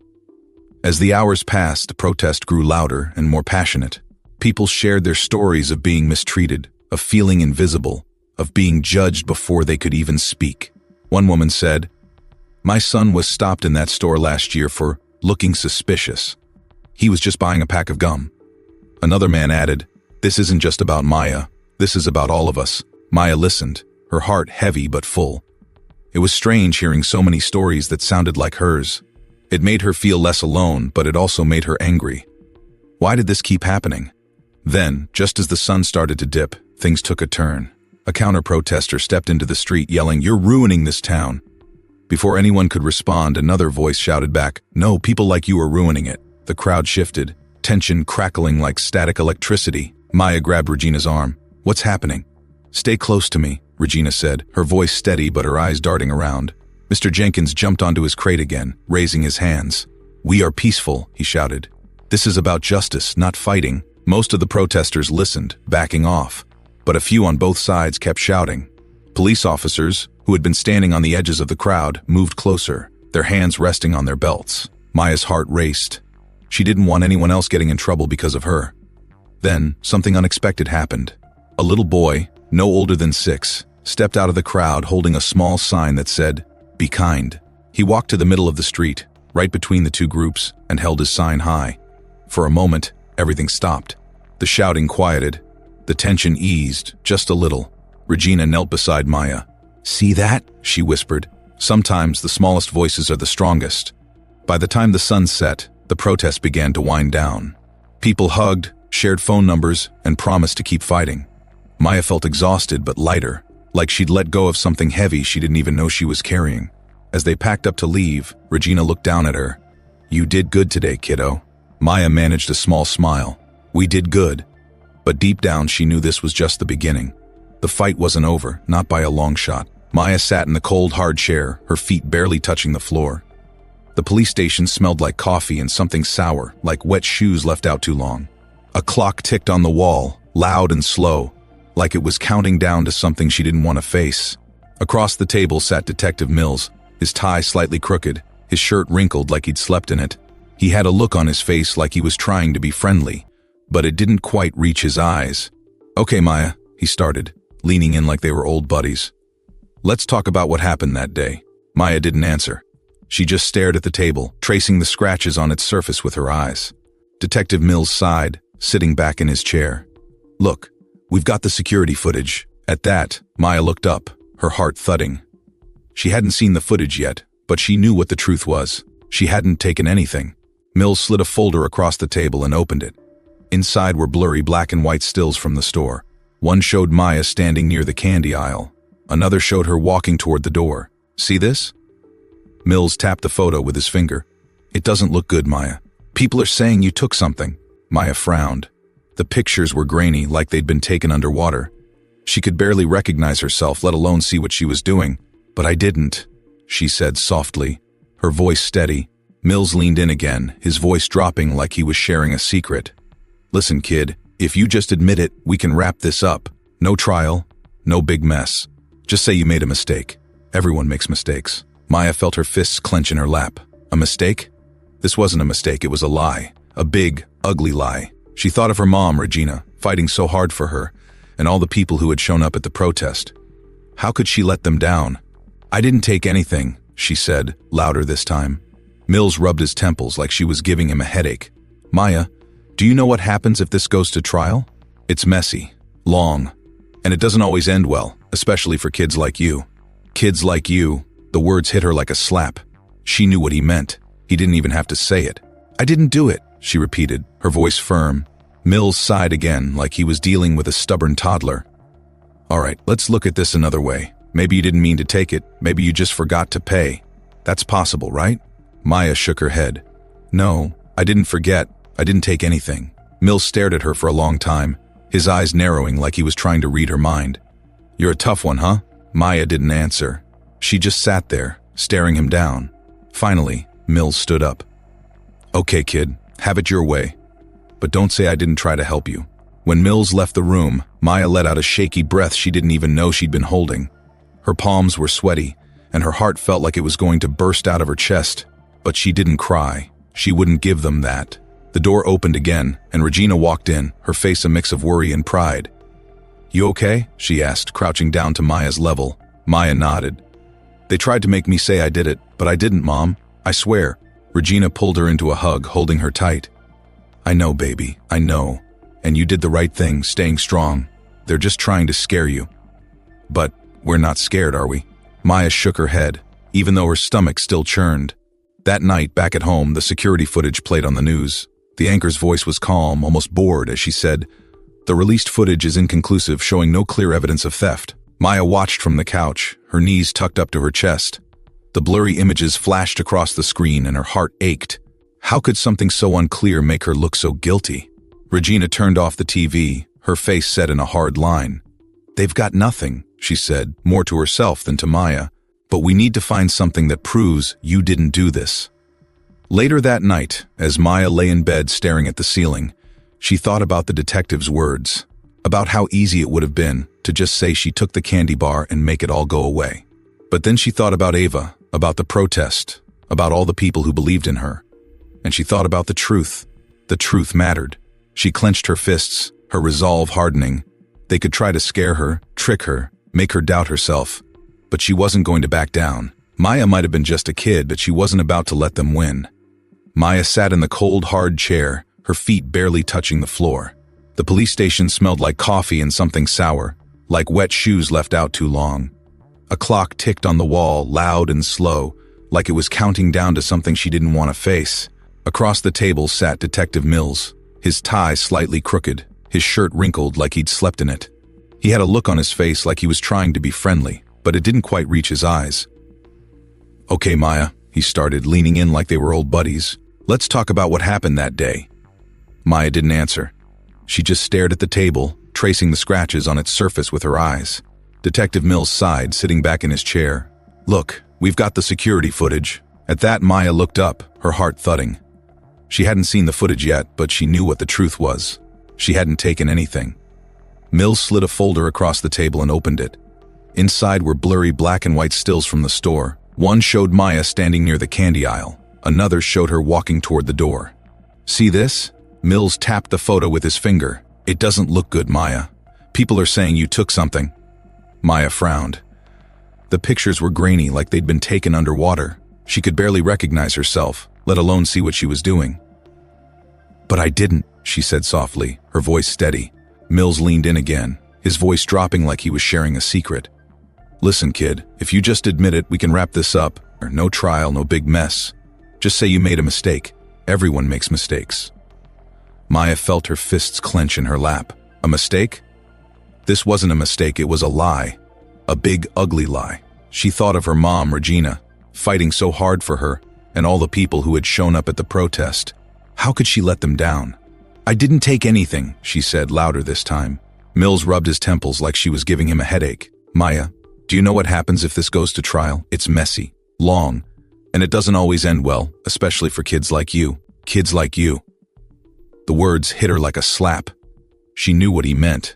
As the hours passed, the protest grew louder and more passionate. People shared their stories of being mistreated, of feeling invisible, of being judged before they could even speak. One woman said, "My son was stopped in that store last year for looking suspicious. He was just buying a pack of gum." Another man added, This isn't just about Maya. This is about all of us. Maya listened, her heart heavy but full. It was strange hearing so many stories that sounded like hers. It made her feel less alone, but it also made her angry. Why did this keep happening? Then, just as the sun started to dip, things took a turn. A counter-protester stepped into the street yelling, "You're ruining this town." Before anyone could respond, another voice shouted back, "No, people like you are ruining it." The crowd shifted, tension crackling like static electricity. Maya grabbed Regina's arm. "What's happening?" "Stay close to me," Regina said, her voice steady but her eyes darting around. Mr. Jenkins jumped onto his crate again, raising his hands. "We are peaceful," he shouted. "This is about justice, not fighting." Most of the protesters listened, backing off, but a few on both sides kept shouting. Police officers, who had been standing on the edges of the crowd, moved closer, their hands resting on their belts. Maya's heart raced. She didn't want anyone else getting in trouble because of her. Then, something unexpected happened. A little boy, no older than 6, stepped out of the crowd holding a small sign that said, "Be kind." He walked to the middle of the street, right between the two groups, and held his sign high. For a moment, everything stopped. The shouting quieted. The tension eased, just a little. Regina knelt beside Maya. "See that?" she whispered. Sometimes the smallest voices are the strongest. By the time the sun set, the protest began to wind down. People hugged, shared phone numbers, and promised to keep fighting. Maya felt exhausted but lighter, like she'd let go of something heavy she didn't even know she was carrying. As they packed up to leave, Regina looked down at her. "You did good today, kiddo." Maya managed a small smile. "We did good." But deep down she knew this was just the beginning. The fight wasn't over, not by a long shot. Maya sat in the cold, hard chair, her feet barely touching the floor. The police station smelled like coffee and something sour, like wet shoes left out too long. A clock ticked on the wall, loud and slow, like it was counting down to something she didn't want to face. Across the table sat Detective Mills, his tie slightly crooked, his shirt wrinkled like he'd slept in it. He had a look on his face like he was trying to be friendly, but it didn't quite reach his eyes. "Okay, Maya," he started, leaning in like they were old buddies. "Let's talk about what happened that day." Maya didn't answer. She just stared at the table, tracing the scratches on its surface with her eyes. Detective Mills sighed, sitting back in his chair. "Look, we've got the security footage." At that, Maya looked up, her heart thudding. She hadn't seen the footage yet, but she knew what the truth was. She hadn't taken anything. Mills slid a folder across the table and opened it. Inside were blurry black and white stills from the store. One showed Maya standing near the candy aisle. Another showed her walking toward the door. "See this?" Mills tapped the photo with his finger. "It doesn't look good, Maya. People are saying you took something." Maya frowned. The pictures were grainy, like they'd been taken underwater. She could barely recognize herself, let alone see what she was doing. "But I didn't," she said softly, her voice steady. Mills leaned in again, his voice dropping like he was sharing a secret. "Listen, kid, if you just admit it, we can wrap this up. No trial, no big mess. Just say you made a mistake. Everyone makes mistakes." Maya felt her fists clench in her lap. A mistake? This wasn't a mistake, it was a lie. A big, ugly lie. She thought of her mom, Regina, fighting so hard for her, and all the people who had shown up at the protest. How could she let them down? "I didn't take anything," she said, louder this time. Mills rubbed his temples like she was giving him a headache. "Maya, do you know what happens if this goes to trial? It's messy, long, and it doesn't always end well, especially for kids like you." "Kids like you." The words hit her like a slap. She knew what he meant. He didn't even have to say it. "I didn't do it," she repeated, her voice firm. Mills sighed again, like he was dealing with a stubborn toddler. "All right, let's look at this another way. Maybe you didn't mean to take it. Maybe you just forgot to pay. That's possible, right?" Maya shook her head. "No, I didn't forget. I didn't take anything." Mills stared at her for a long time, his eyes narrowing like he was trying to read her mind. "You're a tough one, huh?" Maya didn't answer. She just sat there, staring him down. Finally, Mills stood up. "Okay, kid, have it your way. But don't say I didn't try to help you." When Mills left the room, Maya let out a shaky breath she didn't even know she'd been holding. Her palms were sweaty, and her heart felt like it was going to burst out of her chest. But she didn't cry. She wouldn't give them that. The door opened again, and Regina walked in, her face a mix of worry and pride. "You okay?" she asked, crouching down to Maya's level. Maya nodded. "They tried to make me say I did it, but I didn't, Mom. I swear." Regina pulled her into a hug, holding her tight. "I know, baby, I know. And you did the right thing, staying strong. They're just trying to scare you. But we're not scared, are we? Maya shook her head, even though her stomach still churned. That night, back at home, the security footage played on the news. The anchor's voice was calm, almost bored, as she said, "The released footage is inconclusive, showing no clear evidence of theft." Maya watched from the couch, her knees tucked up to her chest. The blurry images flashed across the screen and her heart ached. How could something so unclear make her look so guilty? Regina turned off the TV, her face set in a hard line. "They've got nothing," she said, more to herself than to Maya. "But we need to find something that proves you didn't do this." Later that night, as Maya lay in bed staring at the ceiling, she thought about the detective's words, about how easy it would have been to just say she took the candy bar and make it all go away. But then she thought about Ava, about the protest, about all the people who believed in her. And she thought about the truth. The truth mattered. She clenched her fists, her resolve hardening. They could try to scare her, trick her, make her doubt herself. But she wasn't going to back down. Maya might have been just a kid, but she wasn't about to let them win. Maya sat in the cold, hard chair, her feet barely touching the floor. The police station smelled like coffee and something sour, like wet shoes left out too long. A clock ticked on the wall, loud and slow, like it was counting down to something she didn't want to face. Across the table sat Detective Mills, his tie slightly crooked, his shirt wrinkled like he'd slept in it. He had a look on his face like he was trying to be friendly, but it didn't quite reach his eyes. "Okay, Maya," he started, leaning in like they were old buddies. "Let's talk about what happened that day." Maya didn't answer. She just stared at the table, tracing the scratches on its surface with her eyes. Detective Mills sighed, sitting back in his chair. "Look, we've got the security footage." At that, Maya looked up, her heart thudding. She hadn't seen the footage yet, but she knew what the truth was. She hadn't taken anything. Mills slid a folder across the table and opened it. Inside were blurry black and white stills from the store. One showed Maya standing near the candy aisle. Another showed her walking toward the door. "See this?" Mills tapped the photo with his finger. "It doesn't look good, Maya. People are saying you took something." Maya frowned. The pictures were grainy, like they'd been taken underwater. She could barely recognize herself, let alone see what she was doing. "But I didn't," she said softly, her voice steady. Mills leaned in again, his voice dropping like he was sharing a secret. "Listen, kid, if you just admit it, we can wrap this up. No trial, no big mess. Just say you made a mistake. Everyone makes mistakes." Maya felt her fists clench in her lap. A mistake? This wasn't a mistake, it was a lie. A big, ugly lie. She thought of her mom, Regina, fighting so hard for her, and all the people who had shown up at the protest. How could she let them down? "I didn't take anything," she said, louder this time. Mills rubbed his temples like she was giving him a headache. "Maya, do you know what happens if this goes to trial? It's messy, long, and it doesn't always end well, especially for kids like you. Kids like you." The words hit her like a slap. She knew what he meant.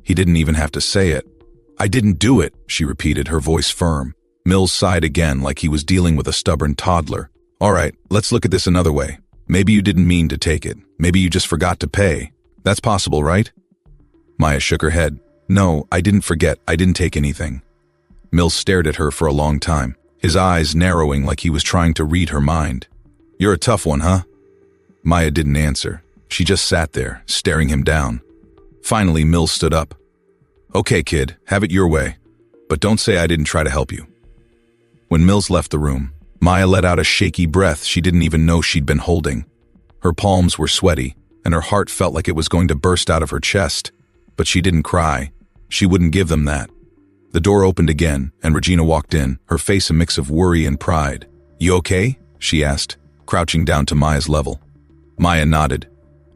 He didn't even have to say it. "I didn't do it," she repeated, her voice firm. Mills sighed again like he was dealing with a stubborn toddler. "All right, let's look at this another way. Maybe you didn't mean to take it. Maybe you just forgot to pay. That's possible, right?" Maya shook her head. "No, I didn't forget. I didn't take anything." Mills stared at her for a long time, his eyes narrowing like he was trying to read her mind. "You're a tough one, huh?" Maya didn't answer. She just sat there, staring him down. Finally, Mills stood up. "Okay, kid, have it your way. But don't say I didn't try to help you." When Mills left the room, Maya let out a shaky breath she didn't even know she'd been holding. Her palms were sweaty, and her heart felt like it was going to burst out of her chest. But she didn't cry. She wouldn't give them that. The door opened again, and Regina walked in, her face a mix of worry and pride. "You okay?" she asked, crouching down to Maya's level. Maya nodded.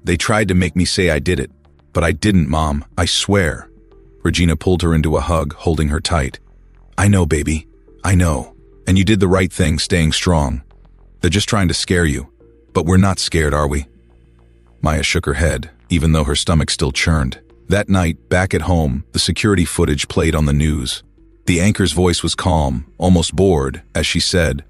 "They tried to make me say I did it, but I didn't, Mom, I swear." Regina pulled her into a hug, holding her tight. "I know, baby. I know. And you did the right thing, staying strong. They're just trying to scare you. But we're not scared, are we?" Maya shook her head, even though her stomach still churned. That night, back at home, the security footage played on the news. The anchor's voice was calm, almost bored, as she said,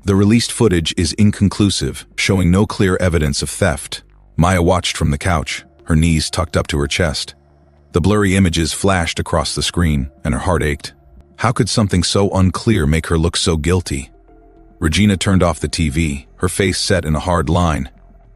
"The released footage is inconclusive, showing no clear evidence of theft." Maya watched from the couch, her knees tucked up to her chest. The blurry images flashed across the screen, and her heart ached. How could something so unclear make her look so guilty? Regina turned off the TV, her face set in a hard line.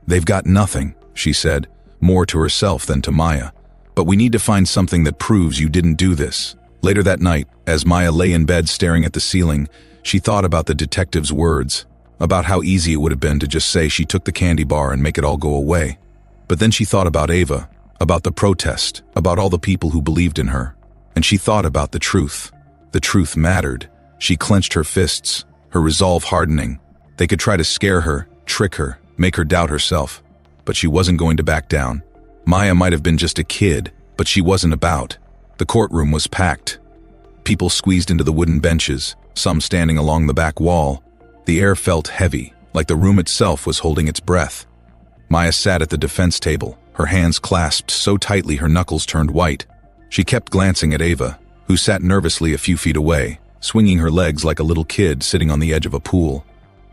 "They've got nothing," she said, more to herself than to Maya. But we need to find something that proves you didn't do this. Later that night, as Maya lay in bed staring at the ceiling, she thought about the detective's words, about how easy it would have been to just say she took the candy bar and make it all go away. But then she thought about Ava, about the protest, about all the people who believed in her. And she thought about the truth. The truth mattered. She clenched her fists, her resolve hardening. They could try to scare her, trick her, make her doubt herself. But she wasn't going to back down. Maya might have been just a kid, but she wasn't about. The courtroom was packed. People squeezed into the wooden benches, some standing along the back wall. The air felt heavy, like the room itself was holding its breath. Maya sat at the defense table, her hands clasped so tightly her knuckles turned white. She kept glancing at Ava, who sat nervously a few feet away, swinging her legs like a little kid sitting on the edge of a pool.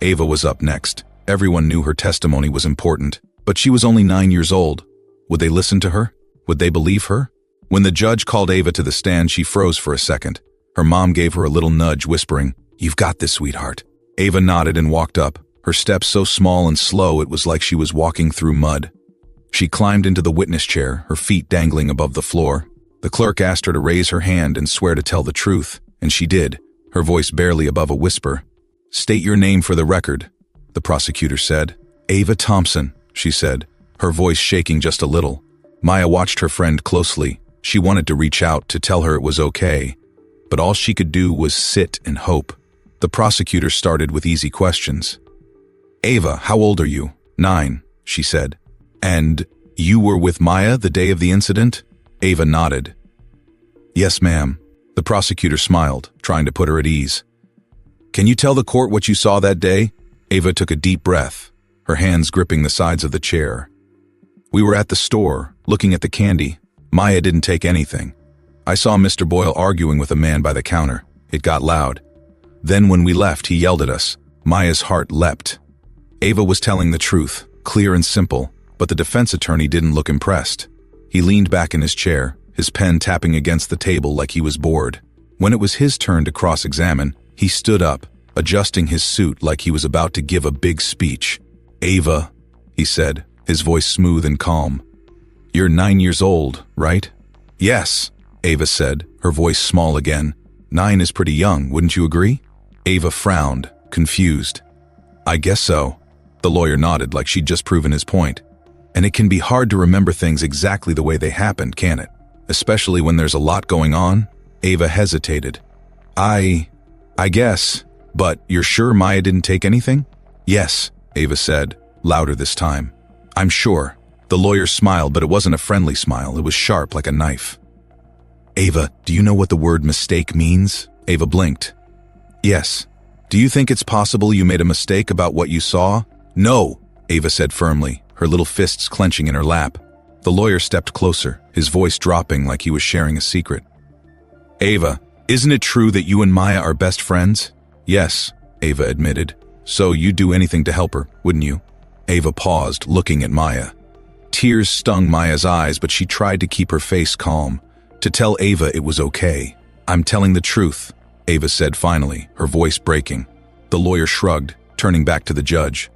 Ava was up next. Everyone knew her testimony was important, but she was only 9 years old. Would they listen to her? Would they believe her? When the judge called Ava to the stand, she froze for a second. Her mom gave her a little nudge, whispering, "You've got this, sweetheart." Ava nodded and walked up, her steps so small and slow it was like she was walking through mud. She climbed into the witness chair, her feet dangling above the floor. The clerk asked her to raise her hand and swear to tell the truth, and she did, her voice barely above a whisper. "State your name for the record," the prosecutor said. "Ava Thompson," she said, her voice shaking just a little. Maya watched her friend closely. She wanted to reach out to tell her it was okay, but all she could do was sit and hope. The prosecutor started with easy questions. "Ava, how old are you?" "9, she said. "And you were with Maya the day of the incident?" Ava nodded. "Yes, ma'am." The prosecutor smiled, trying to put her at ease. "Can you tell the court what you saw that day?" Ava took a deep breath, her hands gripping the sides of the chair. "We were at the store, looking at the candy. Maya didn't take anything. I saw Mr. Boyle arguing with a man by the counter. It got loud. Then when we left, he yelled at us. Maya's heart leapt." Ava was telling the truth, clear and simple, but the defense attorney didn't look impressed. He leaned back in his chair, his pen tapping against the table like he was bored. When it was his turn to cross-examine, he stood up, adjusting his suit like he was about to give a big speech. "Ava," he said, his voice smooth and calm. "You're 9 years old, right?" "Yes," Ava said, her voice small again. 9 is pretty young, wouldn't you agree?" Ava frowned, confused. "I guess so." The lawyer nodded like she'd just proven his point. "And it can be hard to remember things exactly the way they happened, can't it? Especially when there's a lot going on?" Ava hesitated. I guess. But you're sure Maya didn't take anything?" "Yes," Ava said, louder this time. "I'm sure." The lawyer smiled, but it wasn't a friendly smile. It was sharp like a knife. "Ava, do you know what the word mistake means?" Ava blinked. "Yes." "Do you think it's possible you made a mistake about what you saw?" "No," Ava said firmly, her little fists clenching in her lap. The lawyer stepped closer, his voice dropping like he was sharing a secret. "Ava, isn't it true that you and Maya are best friends?" "Yes," Ava admitted. "So you'd do anything to help her, wouldn't you?" Ava paused, looking at Maya. Tears stung Maya's eyes, but she tried to keep her face calm, to tell Ava it was okay. "I'm telling the truth," Ava said finally, her voice breaking. The lawyer shrugged, turning back to the judge.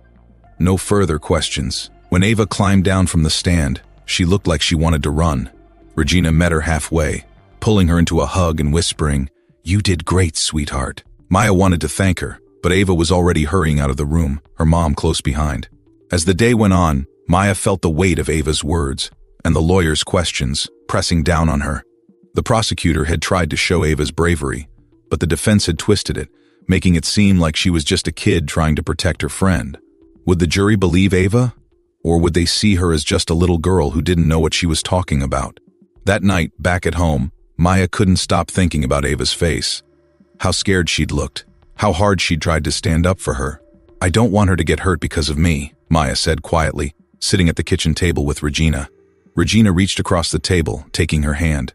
No further questions. When Ava climbed down from the stand, she looked like she wanted to run. Regina met her halfway, pulling her into a hug and whispering, "You did great, sweetheart." Maya wanted to thank her, but Ava was already hurrying out of the room, her mom close behind. As the day went on, Maya felt the weight of Ava's words and the lawyer's questions pressing down on her. The prosecutor had tried to show Ava's bravery, but the defense had twisted it, making it seem like she was just a kid trying to protect her friend. Would the jury believe Ava? Or would they see her as just a little girl who didn't know what she was talking about? That night, back at home, Maya couldn't stop thinking about Ava's face. How scared she'd looked, how hard she'd tried to stand up for her. "I don't want her to get hurt because of me," Maya said quietly, sitting at the kitchen table with Regina. Regina reached across the table, taking her hand.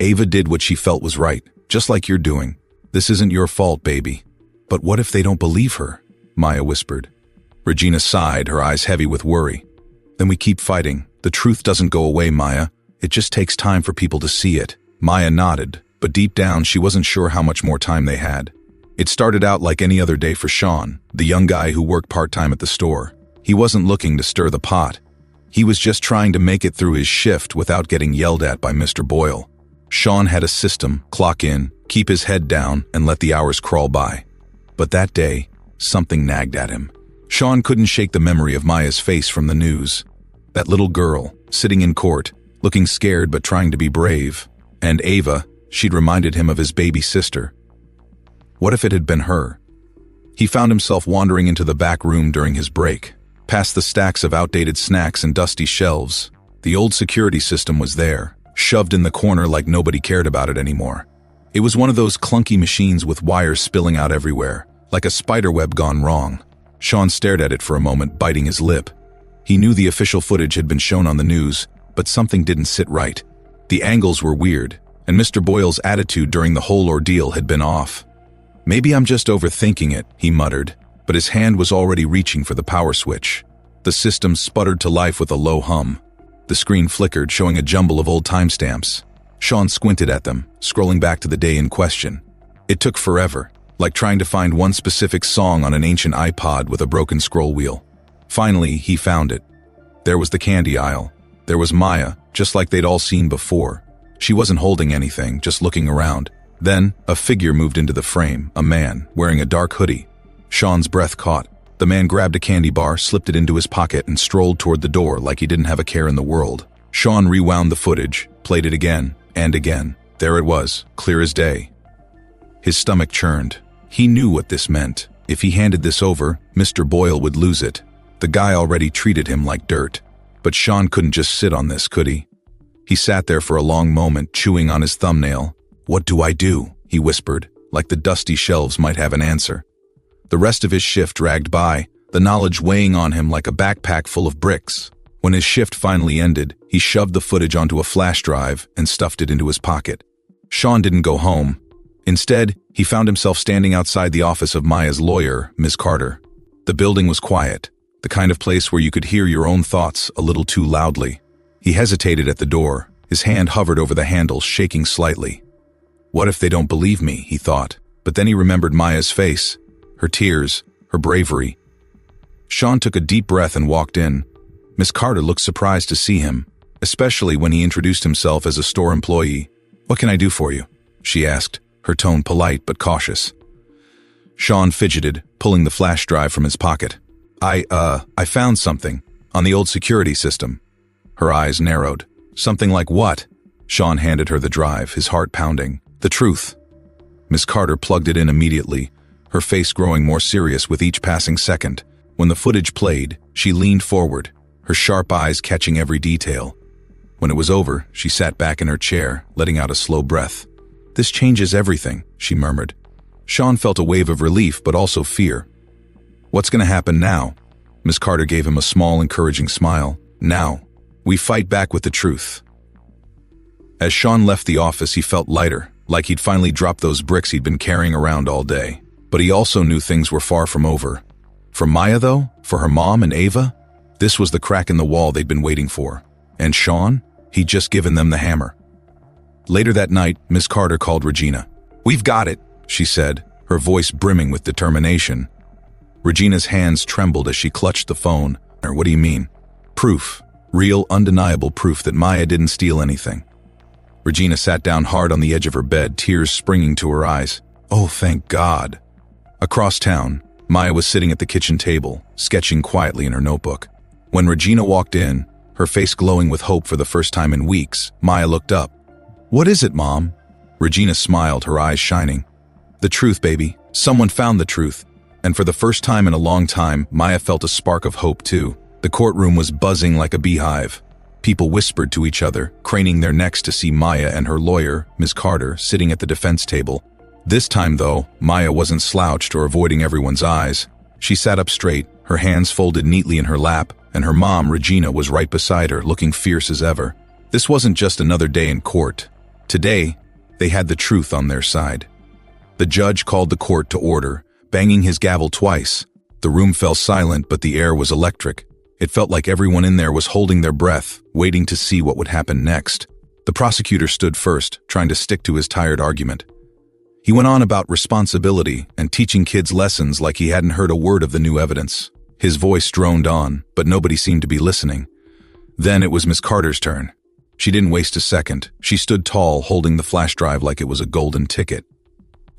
"Ava did what she felt was right, just like you're doing. This isn't your fault, baby." "But what if they don't believe her?" Maya whispered. Regina sighed, her eyes heavy with worry. "Then we keep fighting. The truth doesn't go away, Maya. It just takes time for people to see it." Maya nodded, but deep down she wasn't sure how much more time they had. It started out like any other day for Sean, the young guy who worked part-time at the store. He wasn't looking to stir the pot. He was just trying to make it through his shift without getting yelled at by Mr. Boyle. Sean had a system: clock in, keep his head down, and let the hours crawl by. But that day, something nagged at him. Sean couldn't shake the memory of Maya's face from the news. That little girl, sitting in court, looking scared but trying to be brave. And Ava, she'd reminded him of his baby sister. What if it had been her? He found himself wandering into the back room during his break. Past the stacks of outdated snacks and dusty shelves, the old security system was there, shoved in the corner like nobody cared about it anymore. It was one of those clunky machines with wires spilling out everywhere, like a spiderweb gone wrong. Sean stared at it for a moment, biting his lip. He knew the official footage had been shown on the news, but something didn't sit right. The angles were weird, and Mr. Boyle's attitude during the whole ordeal had been off. Maybe I'm just overthinking it, he muttered, but his hand was already reaching for the power switch. The system sputtered to life with a low hum. The screen flickered, showing a jumble of old timestamps. Sean squinted at them, scrolling back to the day in question. It took forever, like trying to find one specific song on an ancient iPod with a broken scroll wheel. Finally, he found it. There was the candy aisle. There was Maya, just like they'd all seen before. She wasn't holding anything, just looking around. Then, a figure moved into the frame, a man, wearing a dark hoodie. Sean's breath caught. The man grabbed a candy bar, slipped it into his pocket, and strolled toward the door like he didn't have a care in the world. Sean rewound the footage, played it again, and again. There it was, clear as day. His stomach churned. He knew what this meant. If he handed this over, Mr. Boyle would lose it. The guy already treated him like dirt. But Sean couldn't just sit on this, could he? He sat there for a long moment, chewing on his thumbnail. "What do I do?" he whispered, like the dusty shelves might have an answer. The rest of his shift dragged by, the knowledge weighing on him like a backpack full of bricks. When his shift finally ended, he shoved the footage onto a flash drive and stuffed it into his pocket. Sean didn't go home. Instead, he found himself standing outside the office of Maya's lawyer, Ms. Carter. The building was quiet, the kind of place where you could hear your own thoughts a little too loudly. He hesitated at the door, his hand hovered over the handle, shaking slightly. What if they don't believe me, he thought, but then he remembered Maya's face, her tears, her bravery. Sean took a deep breath and walked in. Miss Carter looked surprised to see him, especially when he introduced himself as a store employee. "What can I do for you?" she asked, her tone polite but cautious. Sean fidgeted, pulling the flash drive from his pocket. I found something on the old security system." Her eyes narrowed. "Something like what?" Sean handed her the drive, his heart pounding. "The truth." Miss Carter plugged it in immediately, her face growing more serious with each passing second. When the footage played, she leaned forward, her sharp eyes catching every detail. When it was over, she sat back in her chair, letting out a slow breath. "This changes everything," she murmured. Sean felt a wave of relief but also fear. "What's going to happen now?" Miss Carter gave him a small, encouraging smile. "Now, we fight back with the truth." As Sean left the office, he felt lighter, like he'd finally dropped those bricks he'd been carrying around all day. But he also knew things were far from over. For Maya, though, for her mom and Ava, this was the crack in the wall they'd been waiting for. And Sean? He'd just given them the hammer. Later that night, Miss Carter called Regina. "We've got it," she said, her voice brimming with determination. Regina's hands trembled as she clutched the phone. "What do you mean?" "Proof. Real, undeniable proof that Maya didn't steal anything." Regina sat down hard on the edge of her bed, tears springing to her eyes. "Oh, thank God." Across town, Maya was sitting at the kitchen table, sketching quietly in her notebook. When Regina walked in, her face glowing with hope for the first time in weeks, Maya looked up. "What is it, Mom?" Regina smiled, her eyes shining. "The truth, baby. Someone found the truth." And for the first time in a long time, Maya felt a spark of hope, too. The courtroom was buzzing like a beehive. People whispered to each other, craning their necks to see Maya and her lawyer, Ms. Carter, sitting at the defense table. This time, though, Maya wasn't slouched or avoiding everyone's eyes. She sat up straight, her hands folded neatly in her lap, and her mom, Regina, was right beside her, looking fierce as ever. This wasn't just another day in court. Today, they had the truth on their side. The judge called the court to order, banging his gavel twice. The room fell silent, but the air was electric. It felt like everyone in there was holding their breath, waiting to see what would happen next. The prosecutor stood first, trying to stick to his tired argument. He went on about responsibility and teaching kids lessons like he hadn't heard a word of the new evidence. His voice droned on, but nobody seemed to be listening. Then it was Miss Carter's turn. She didn't waste a second. She stood tall, holding the flash drive like it was a golden ticket.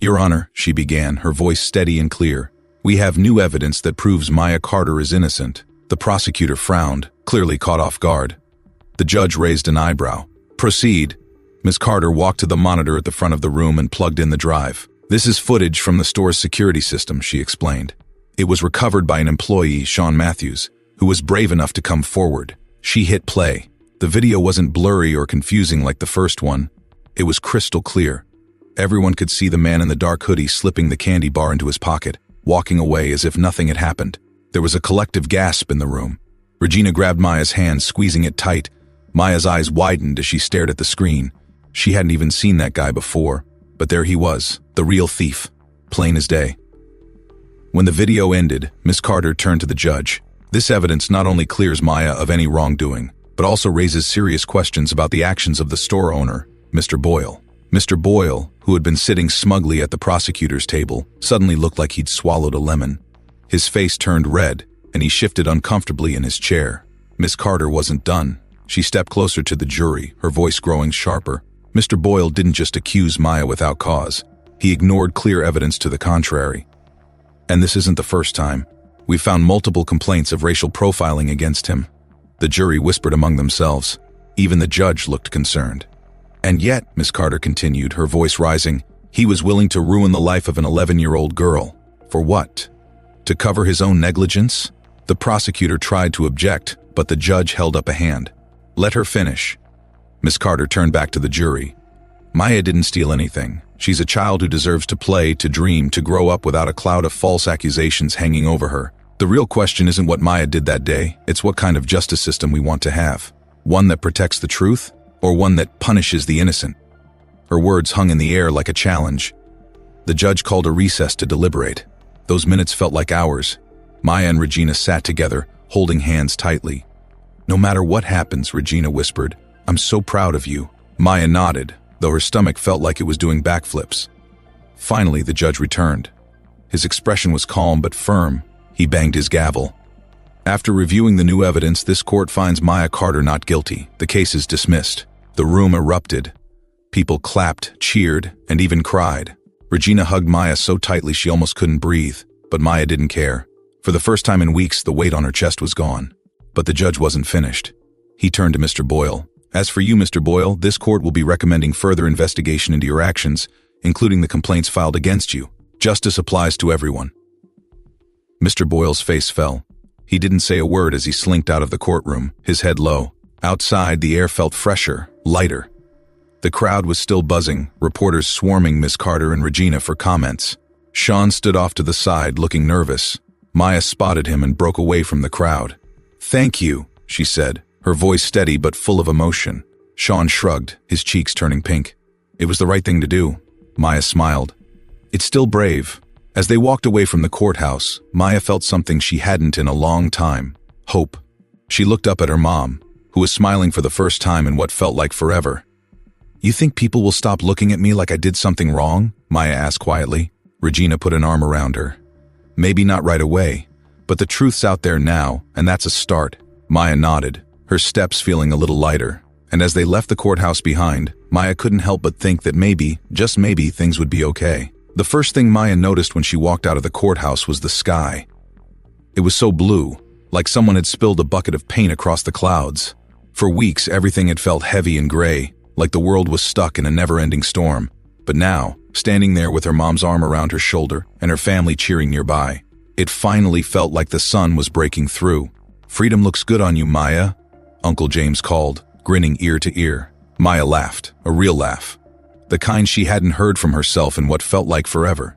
"Your Honor," she began, her voice steady and clear, "we have new evidence that proves Maya Carter is innocent." The prosecutor frowned, clearly caught off guard. The judge raised an eyebrow. "Proceed." Miss Carter walked to the monitor at the front of the room and plugged in the drive. "This is footage from the store's security system," she explained. "It was recovered by an employee, Sean Matthews, who was brave enough to come forward." She hit play. The video wasn't blurry or confusing like the first one. It was crystal clear. Everyone could see the man in the dark hoodie slipping the candy bar into his pocket, walking away as if nothing had happened. There was a collective gasp in the room. Regina grabbed Maya's hand, squeezing it tight. Maya's eyes widened as she stared at the screen. She hadn't even seen that guy before, but there he was, the real thief, plain as day. When the video ended, Miss Carter turned to the judge. "This evidence not only clears Maya of any wrongdoing, but also raises serious questions about the actions of the store owner, Mr. Boyle." Mr. Boyle, who had been sitting smugly at the prosecutor's table, suddenly looked like he'd swallowed a lemon. His face turned red, and he shifted uncomfortably in his chair. Miss Carter wasn't done. She stepped closer to the jury, her voice growing sharper. Mr. Boyle didn't just accuse Maya without cause. He ignored clear evidence to the contrary. "And this isn't the first time. We found multiple complaints of racial profiling against him." The jury whispered among themselves. Even the judge looked concerned. "And yet," Miss Carter continued, her voice rising, "he was willing to ruin the life of an 11-year-old girl. For what? To cover his own negligence?" The prosecutor tried to object, but the judge held up a hand. "Let her finish." Miss Carter turned back to the jury. "Maya didn't steal anything. She's a child who deserves to play, to dream, to grow up without a cloud of false accusations hanging over her. The real question isn't what Maya did that day, it's what kind of justice system we want to have. One that protects the truth, or one that punishes the innocent?" Her words hung in the air like a challenge. The judge called a recess to deliberate. Those minutes felt like hours. Maya and Regina sat together, holding hands tightly. "No matter what happens," Regina whispered, "I'm so proud of you." Maya nodded, though her stomach felt like it was doing backflips. Finally, the judge returned. His expression was calm but firm. He banged his gavel. "After reviewing the new evidence, this court finds Maya Carter not guilty. The case is dismissed." The room erupted. People clapped, cheered, and even cried. Regina hugged Maya so tightly she almost couldn't breathe, but Maya didn't care. For the first time in weeks, the weight on her chest was gone. But the judge wasn't finished. He turned to Mr. Boyle. "As for you, Mr. Boyle, this court will be recommending further investigation into your actions, including the complaints filed against you. Justice applies to everyone." Mr. Boyle's face fell. He didn't say a word as he slinked out of the courtroom, his head low. Outside, the air felt fresher, lighter. The crowd was still buzzing, reporters swarming Miss Carter and Regina for comments. Sean stood off to the side, looking nervous. Maya spotted him and broke away from the crowd. "Thank you," she said, her voice steady but full of emotion. Sean shrugged, his cheeks turning pink. "It was the right thing to do." Maya smiled. "It's still brave." As they walked away from the courthouse, Maya felt something she hadn't in a long time. Hope. She looked up at her mom, who was smiling for the first time in what felt like forever. "You think people will stop looking at me like I did something wrong?" Maya asked quietly. Regina put an arm around her. "Maybe not right away, but the truth's out there now, and that's a start." Maya nodded, her steps feeling a little lighter. And as they left the courthouse behind, Maya couldn't help but think that maybe, just maybe, things would be okay. The first thing Maya noticed when she walked out of the courthouse was the sky. It was so blue, like someone had spilled a bucket of paint across the clouds. For weeks, everything had felt heavy and gray, like the world was stuck in a never-ending storm. But now, standing there with her mom's arm around her shoulder and her family cheering nearby, it finally felt like the sun was breaking through. "Freedom looks good on you, Maya," Uncle James called, grinning ear to ear. Maya laughed, a real laugh. The kind she hadn't heard from herself in what felt like forever.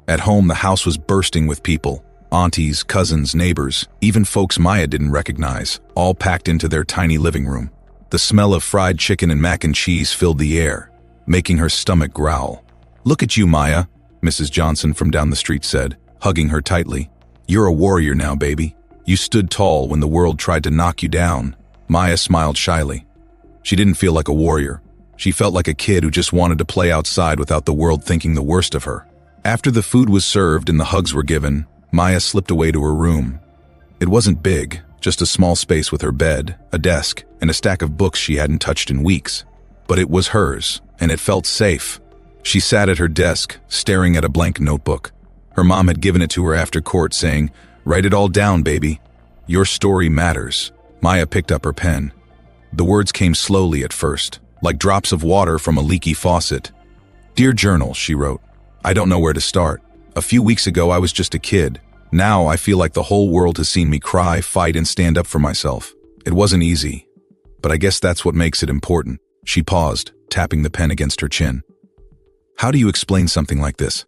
At home, the house was bursting with people. Aunties, cousins, neighbors, even folks Maya didn't recognize, all packed into their tiny living room. The smell of fried chicken and mac and cheese filled the air, making her stomach growl. "Look at you, Maya," Mrs. Johnson from down the street said, hugging her tightly. "You're a warrior now, baby. You stood tall when the world tried to knock you down." Maya smiled shyly. She didn't feel like a warrior. She felt like a kid who just wanted to play outside without the world thinking the worst of her. After the food was served and the hugs were given, Maya slipped away to her room. It wasn't big, just a small space with her bed, a desk, and a stack of books she hadn't touched in weeks. But it was hers, and it felt safe. She sat at her desk, staring at a blank notebook. Her mom had given it to her after court, saying, "Write it all down, baby. Your story matters." Maya picked up her pen. The words came slowly at first, like drops of water from a leaky faucet. "Dear Journal," she wrote, "I don't know where to start. A few weeks ago I was just a kid. Now I feel like the whole world has seen me cry, fight, and stand up for myself. It wasn't easy. But I guess that's what makes it important." She paused, tapping the pen against her chin. How do you explain something like this?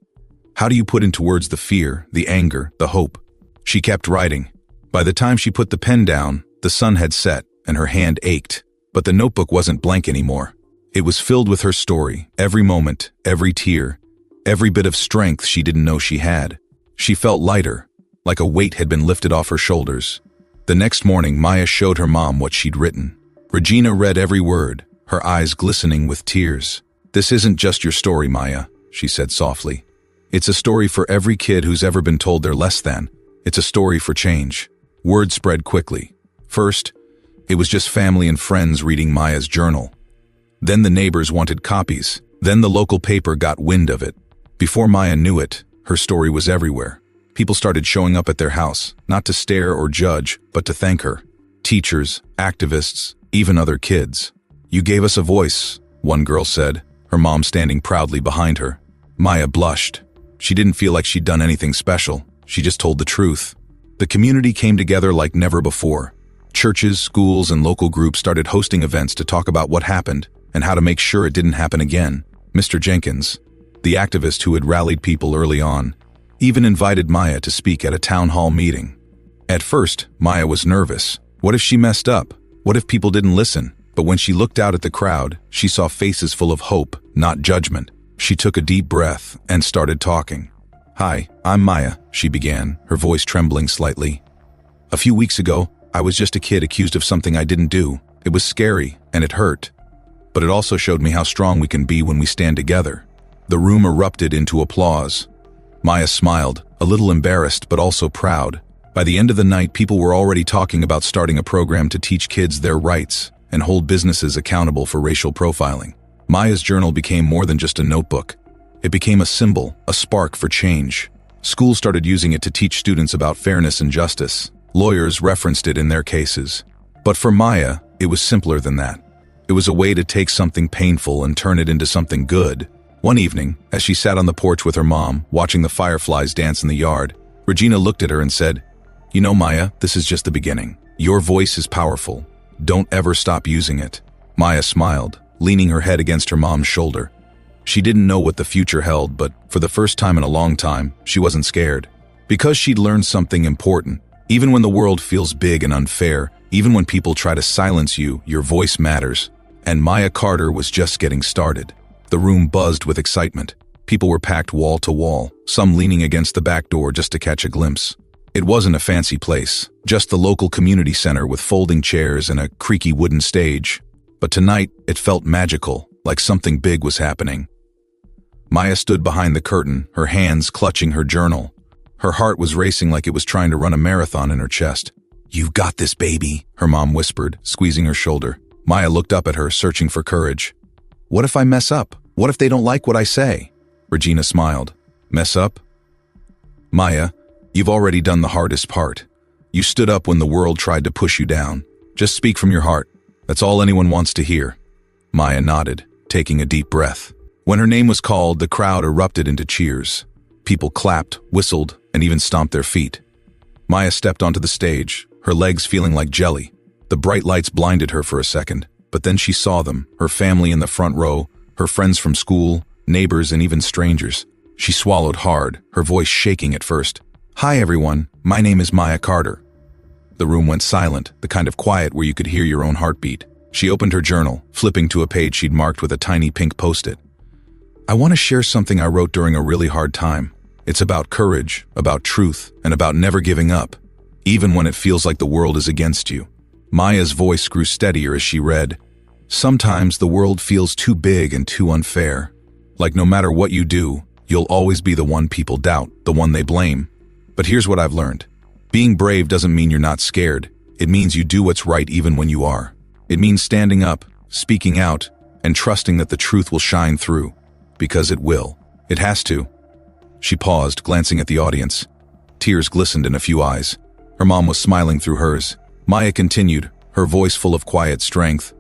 How do you put into words the fear, the anger, the hope? She kept writing. By the time she put the pen down, the sun had set, and her hand ached. But the notebook wasn't blank anymore. It was filled with her story, every moment, every tear, every bit of strength she didn't know she had. She felt lighter, like a weight had been lifted off her shoulders. The next morning, Maya showed her mom what she'd written. Regina read every word, her eyes glistening with tears. "This isn't just your story, Maya," she said softly. "It's a story for every kid who's ever been told they're less than. It's a story for change." Word spread quickly. First, it was just family and friends reading Maya's journal. Then the neighbors wanted copies. Then the local paper got wind of it. Before Maya knew it, her story was everywhere. People started showing up at their house, not to stare or judge, but to thank her. Teachers, activists, even other kids. "You gave us a voice," one girl said, her mom standing proudly behind her. Maya blushed. She didn't feel like she'd done anything special. She just told the truth. The community came together like never before. Churches, schools, and local groups started hosting events to talk about what happened and how to make sure it didn't happen again. Mr. Jenkins, the activist who had rallied people early on, even invited Maya to speak at a town hall meeting. At first, Maya was nervous. What if she messed up? What if people didn't listen? But when she looked out at the crowd, she saw faces full of hope, not judgment. She took a deep breath and started talking. "Hi, I'm Maya," she began, her voice trembling slightly. "A few weeks ago, I was just a kid accused of something I didn't do. It was scary, and it hurt. But it also showed me how strong we can be when we stand together." The room erupted into applause. Maya smiled, a little embarrassed but also proud. By the end of the night, people were already talking about starting a program to teach kids their rights and hold businesses accountable for racial profiling. Maya's journal became more than just a notebook. It became a symbol, a spark for change. Schools started using it to teach students about fairness and justice. Lawyers referenced it in their cases. But for Maya, it was simpler than that. It was a way to take something painful and turn it into something good. One evening, as she sat on the porch with her mom, watching the fireflies dance in the yard, Regina looked at her and said, "You know, Maya, this is just the beginning. Your voice is powerful. Don't ever stop using it." Maya smiled, leaning her head against her mom's shoulder. She didn't know what the future held, but for the first time in a long time, she wasn't scared. Because she'd learned something important. Even when the world feels big and unfair, even when people try to silence you, your voice matters. And Maya Carter was just getting started. The room buzzed with excitement. People were packed wall to wall, some leaning against the back door just to catch a glimpse. It wasn't a fancy place, just the local community center with folding chairs and a creaky wooden stage. But tonight, it felt magical, like something big was happening. Maya stood behind the curtain, her hands clutching her journal. Her heart was racing like it was trying to run a marathon in her chest. "You've got this, baby," her mom whispered, squeezing her shoulder. Maya looked up at her, searching for courage. "What if I mess up? What if they don't like what I say?" Regina smiled. "Mess up? Maya, you've already done the hardest part. You stood up when the world tried to push you down. Just speak from your heart. That's all anyone wants to hear." Maya nodded, taking a deep breath. When her name was called, the crowd erupted into cheers. People clapped, whistled, and even stomped their feet. Maya stepped onto the stage, her legs feeling like jelly. The bright lights blinded her for a second, but then she saw them, her family in the front row, her friends from school, neighbors, and even strangers. She swallowed hard, her voice shaking at first. "Hi everyone, my name is Maya Carter." The room went silent, the kind of quiet where you could hear your own heartbeat. She opened her journal, flipping to a page she'd marked with a tiny pink post-it. "I want to share something I wrote during a really hard time. It's about courage, about truth, and about never giving up, even when it feels like the world is against you." Maya's voice grew steadier as she read, "Sometimes the world feels too big and too unfair. Like no matter what you do, you'll always be the one people doubt, the one they blame. But here's what I've learned. Being brave doesn't mean you're not scared. It means you do what's right even when you are. It means standing up, speaking out, and trusting that the truth will shine through. Because it will. It has to. She paused, glancing at the audience. Tears glistened in a few eyes. Her mom was smiling through hers. Maya continued, her voice full of quiet strength.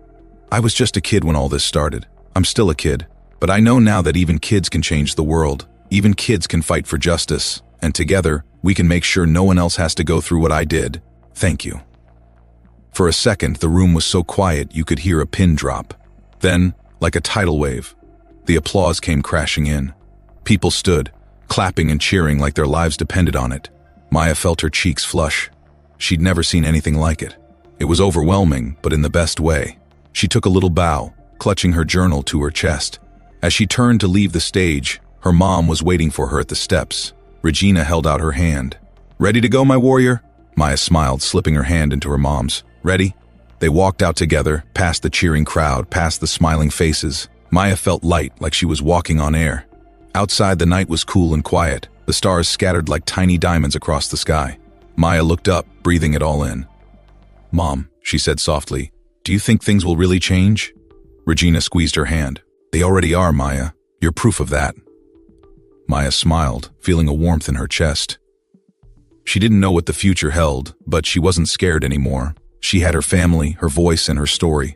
I was just a kid when all this started. I'm still a kid. But I know now that even kids can change the world. Even kids can fight for justice. And together, we can make sure no one else has to go through what I did. Thank you. For a second, the room was so quiet you could hear a pin drop. Then, like a tidal wave, the applause came crashing in. People stood, clapping and cheering like their lives depended on it. Maya felt her cheeks flush. She'd never seen anything like it. It was overwhelming, but in the best way. She took a little bow, clutching her journal to her chest. As she turned to leave the stage, her mom was waiting for her at the steps. Regina held out her hand. Ready to go, my warrior? Maya smiled, slipping her hand into her mom's. Ready? They walked out together, past the cheering crowd, past the smiling faces. Maya felt light, like she was walking on air. Outside, the night was cool and quiet. The stars scattered like tiny diamonds across the sky. Maya looked up, breathing it all in. Mom, she said softly, do you think things will really change? Regina squeezed her hand. They already are, Maya. You're proof of that. Maya smiled, feeling a warmth in her chest. She didn't know what the future held, but she wasn't scared anymore. She had her family, her voice, and her story.